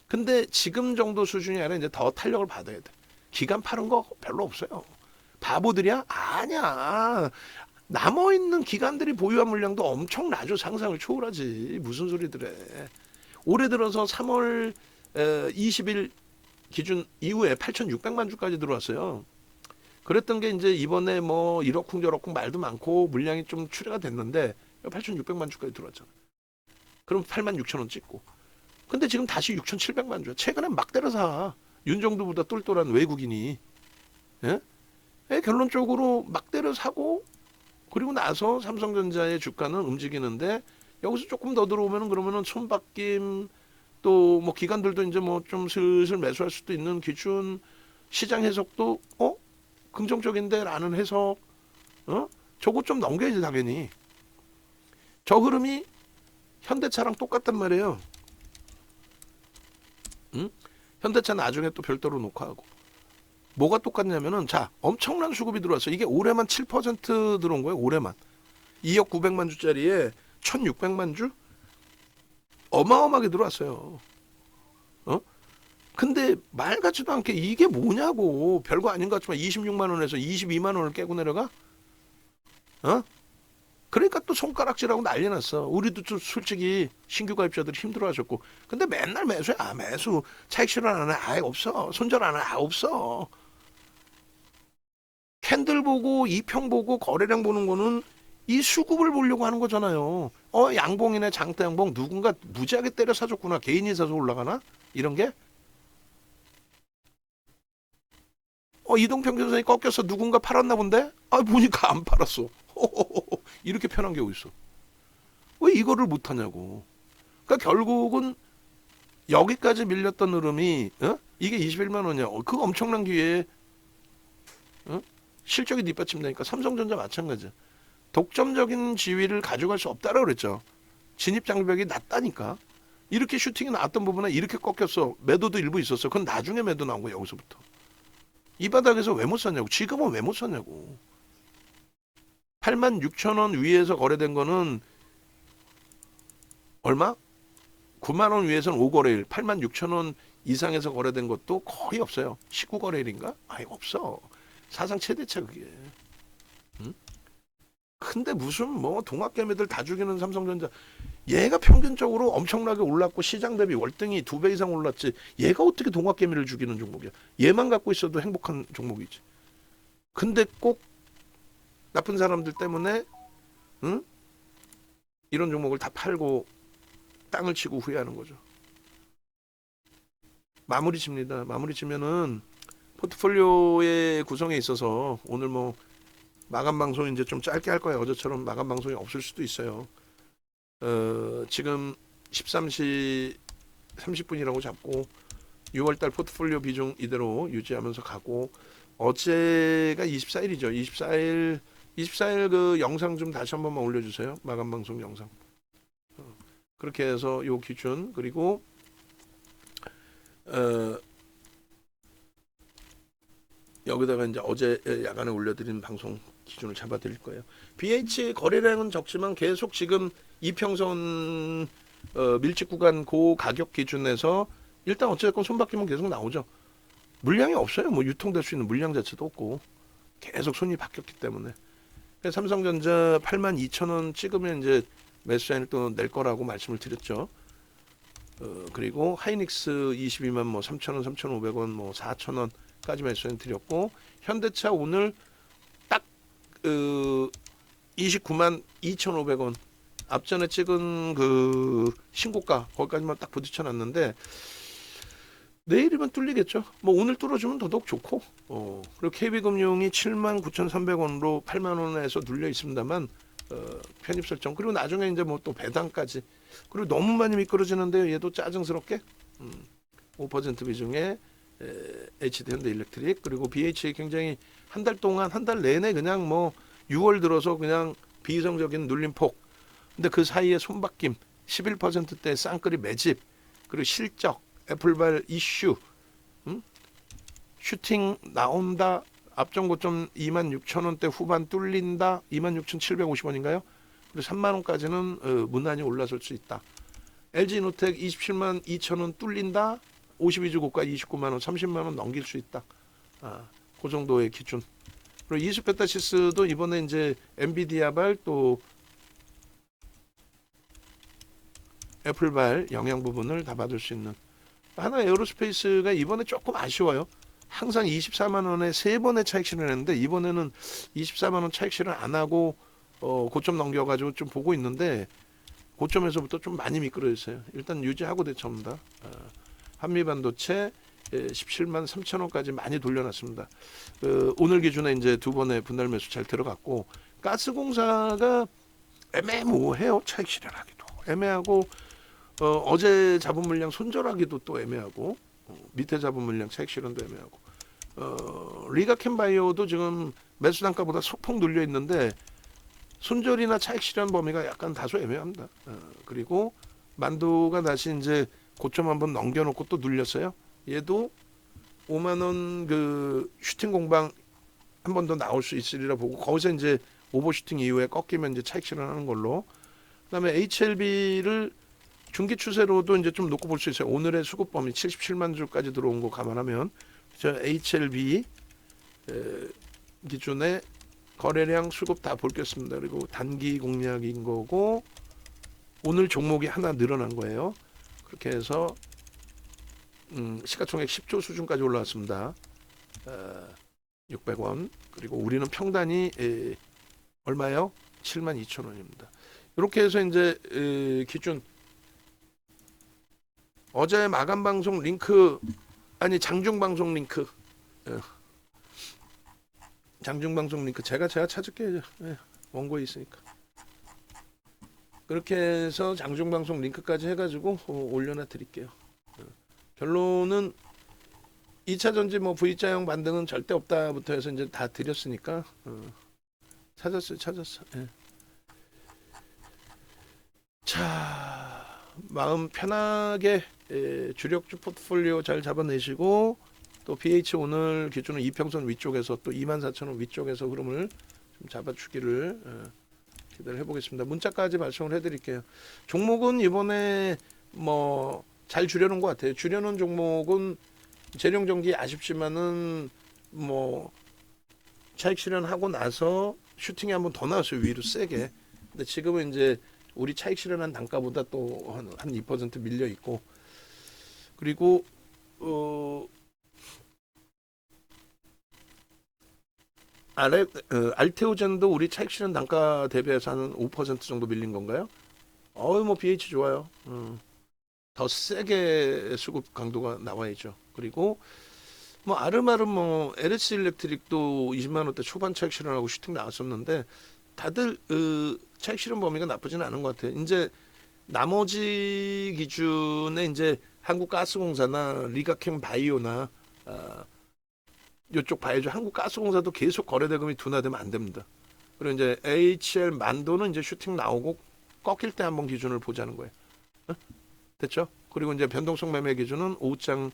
근데 지금 정도 수준이 아니라 이제 더 탄력을 받아야 돼. 기간 파는 거 별로 없어요. 바보들이야? 아니야. 남아있는 기관들이 보유한 물량도 엄청나죠. 상상을 초월하지. 무슨 소리들 해. 올해 들어서 3월 20일 기준 이후에 8,600만 주까지 들어왔어요. 그랬던 게 이제 이번에 뭐 이러쿵저러쿵 말도 많고 물량이 좀 출회가 됐는데 8,600만 주까지 들어왔잖아. 그럼 86,000원 찍고. 근데 지금 다시 6,700만 주야. 최근에 막 때려 사. 윤정두보다 똘똘한 외국인이. 예? 결론적으로 막 때려 사고 그리고 나서 삼성전자의 주가는 움직이는데 여기서 조금 더 들어오면은 그러면은 손바뀜 또 뭐 기관들도 이제 뭐 좀 슬슬 매수할 수도 있는 기준 시장 해석도 긍정적인데라는 해석 저거 좀 넘겨야지 당연히. 저 흐름이 현대차랑 똑같단 말이에요. 응? 현대차 나중에 또 별도로 녹화하고. 뭐가 똑같냐면은 자 엄청난 수급이 들어왔어. 이게 올해만 7% 들어온 거예요. 올해만 2억 900만 주짜리에 1,600만 주 어마어마하게 들어왔어요. 근데 말 같지도 않게 이게 뭐냐고. 별거 아닌 것 같지만 26만 원에서 22만 원을 깨고 내려가. 그러니까 또 손가락질하고 난리 났어. 우리도 좀 솔직히 신규 가입자들이 힘들어하셨고. 근데 맨날 매수야. 매수. 차익 실현 안 해. 아예 없어. 손절 안 해. 없어. 캔들 보고 이평 보고 거래량 보는 거는 이 수급을 보려고 하는 거잖아요. 양봉이네 장대 양봉 누군가 무지하게 때려 사줬구나. 개인이 사서 올라가나? 이런 게? 이동평균선이 꺾여서 누군가 팔았나 본데? 보니까 안 팔았어. 이렇게 편한 게 어딨어. 왜 이거를 못하냐고. 그러니까 결국은 여기까지 밀렸던 흐름이 이게 21만 원이야. 그 엄청난 기회에 실적이 뒷받침되니까 삼성전자 마찬가지야. 독점적인 지위를 가져갈 수 없다라고 그랬죠. 진입 장벽이 낮다니까. 이렇게 슈팅이 나왔던 부분에 이렇게 꺾였어. 매도도 일부 있었어. 그건 나중에 매도 나온 거야. 여기서부터. 이 바닥에서 왜 못 샀냐고. 지금은 왜 못 샀냐고. 86,000원 위에서 거래된 거는 얼마? 9만 원 위에서는 5거래일. 86,000원 이상에서 거래된 것도 거의 없어요. 19거래일인가? 없어. 사상 최대차 그게. 응? 근데 무슨 뭐 동학개미들 다 죽이는 삼성전자. 얘가 평균적으로 엄청나게 올랐고 시장 대비 월등히 2배 이상 올랐지. 얘가 어떻게 동학개미를 죽이는 종목이야. 얘만 갖고 있어도 행복한 종목이지. 근데 꼭 나쁜 사람들 때문에 이런 종목을 다 팔고 땅을 치고 후회하는 거죠. 마무리 칩니다. 마무리 치면은 포트폴리오의 구성에 있어서 오늘 뭐 마감 방송 이제 좀 짧게 할 거예요. 어제처럼 마감 방송이 없을 수도 있어요. 지금 13시 30분이라고 잡고 6월달 포트폴리오 비중 이대로 유지하면서 가고 어제가 24일이죠. 24일 그 영상 좀 다시 한 번만 올려주세요. 마감 방송 영상. 그렇게 해서 요 기준 그리고 여기다가 이제 어제 야간에 올려드린 방송 기준을 잡아드릴 거예요. BH 거래량은 적지만 계속 지금 이평선 밀집 구간 고 가격 기준에서 일단 어쨌든 손바뀜은 계속 나오죠. 물량이 없어요. 뭐 유통될 수 있는 물량 자체도 없고 계속 손이 바뀌었기 때문에. 삼성전자 82,000원 찍으면 이제 매수 사인을 또 낼 거라고 말씀을 드렸죠. 그리고 하이닉스 22만 뭐 3,000원, 3,500원, 뭐 4,000원까지 매수 사인 드렸고 현대차 오늘 딱 29만 2,500원 앞전에 찍은 그 신고가 거기까지만 딱 부딪혀 놨는데 내일이면 뚫리겠죠. 뭐 오늘 뚫어주면 더더욱 좋고 그리고 KB금융이 79,300원으로 8만 원에서 눌려 있습니다만 편입 설정 그리고 나중에 이제 뭐 또 배당까지 그리고 너무 많이 미끄러지는데요. 얘도 짜증스럽게 5% 비중의 HD 현대일렉트릭, 그리고 BHA 굉장히 한 달 동안 한 달 내내 그냥 뭐 6월 들어서 그냥 비이성적인 눌림폭. 근데 그 사이에 손바뀜, 11%대 쌍끌이 매집, 그리고 실적, 애플발 이슈, 슈팅 나온다. 앞전 고점 26,000원대 후반 뚫린다. 26,750원인가요? 그리고 3만 원까지는 무난히 올라설 수 있다. LG노텍 27만 2천원 뚫린다. 52주 고가 29만 원, 30만 원 넘길 수 있다. 그 정도의 기준. 그리고 이수페타시스도 이번에 이제 엔비디아발 또 애플발 영향 부분을 다 받을 수 있는. 하나 에어로스페이스가 이번에 조금 아쉬워요. 항상 24만 원에 3번의 차익 실현했는데 이번에는 24만 원 차익 실현 안 하고 고점 넘겨가지고 좀 보고 있는데 고점에서부터 좀 많이 미끄러졌어요. 일단 유지하고 대처합니다. 한미반도체 17만 3천 원까지 많이 돌려놨습니다. 오늘 기준에 이제 두 번의 분할 매수 잘 들어갔고, 가스공사가 애매모호해요. 차익 실현하기도 애매하고, 어제 잡은 물량 손절하기도 또 애매하고, 밑에 잡은 물량 차익 실현도 애매하고, 리가켄바이오도 지금 매수 단가보다 소폭 눌려 있는데 손절이나 차익 실현 범위가 약간 다소 애매합니다. 그리고 만두가 다시 이제 고점 한번 넘겨놓고 또 눌렸어요. 얘도 5만 원 그 슈팅 공방 한 번 더 나올 수 있으리라 보고, 거기서 이제 오버슈팅 이후에 꺾이면 이제 차익 실현하는 걸로. 그다음에 HLB를 중기 추세로도 이제 좀 놓고 볼 수 있어요. 오늘의 수급 범위 77만 주까지 들어온 거 감안하면 저 HLB 기준에 거래량 수급 다 볼겠습니다. 그리고 단기 공략인 거고, 오늘 종목이 하나 늘어난 거예요. 그렇게 해서 시가총액 10조 수준까지 올라왔습니다. 600원. 그리고 우리는 평단이 얼마요? 72,000원입니다. 이렇게 해서 이제 기준 어제 마감 방송 링크, 아니 장중 방송 링크, 장중 방송 링크 제가 찾을게요. 원고에 있으니까. 그렇게 해서 장중 방송 링크까지 해가지고 올려놔 드릴게요. 결론은 2차 전지 뭐 V자형 반등은 절대 없다부터 해서 이제 다 드렸으니까 찾았어. 예. 자, 마음 편하게 주력주 포트폴리오 잘 잡아내시고, 또 BH 오늘 기준은 이평선 위쪽에서 또 24,000원 위쪽에서 흐름을 좀 잡아주기를 기대를 해보겠습니다. 문자까지 발송을 해드릴게요. 종목은 이번에 뭐 잘 줄여놓은 것 같아요. 줄여놓은 종목은 재룡전기 아쉽지만은 뭐 차익 실현하고 나서 슈팅이 한번 더 나왔어요. 위로 세게. 근데 지금은 이제 우리 차익 실현한 단가보다 또 한 2% 밀려 있고, 그리고 알테오젠도 우리 차익 실현 단가 대비해서 한 5% 정도 밀린 건가요? 뭐 BH 좋아요. 더 세게 수급 강도가 나와야죠. 그리고 뭐 아름아름 뭐 LS 일렉트릭도 20만 원대 초반 차익 실현하고 슈팅 나왔었는데 다들 차익 실현 범위가 나쁘지는 않은 것 같아요. 이제 나머지 기준에 이제 한국가스공사나 리가캠 바이오나 이쪽 봐야죠. 한국가스공사도 계속 거래대금이 둔화되면 안 됩니다. 그리고 이제 HL 만도는 이제 슈팅 나오고 꺾일 때 한번 기준을 보자는 거예요. 됐죠? 그리고 이제 변동성 매매 기준은 오후장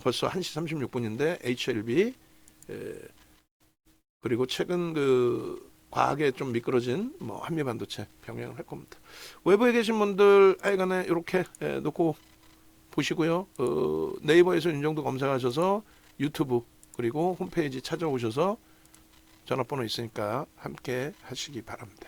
벌써 1시 36분인데 HLB, 그리고 최근 그 과하게 좀 미끄러진 뭐 한미반도체 병행을 할 겁니다. 외부에 계신 분들 하여간에 이렇게 놓고 보시고요. 네이버에서 윤정도 검색하셔서 유튜브 그리고 홈페이지 찾아오셔서 전화번호 있으니까 함께 하시기 바랍니다.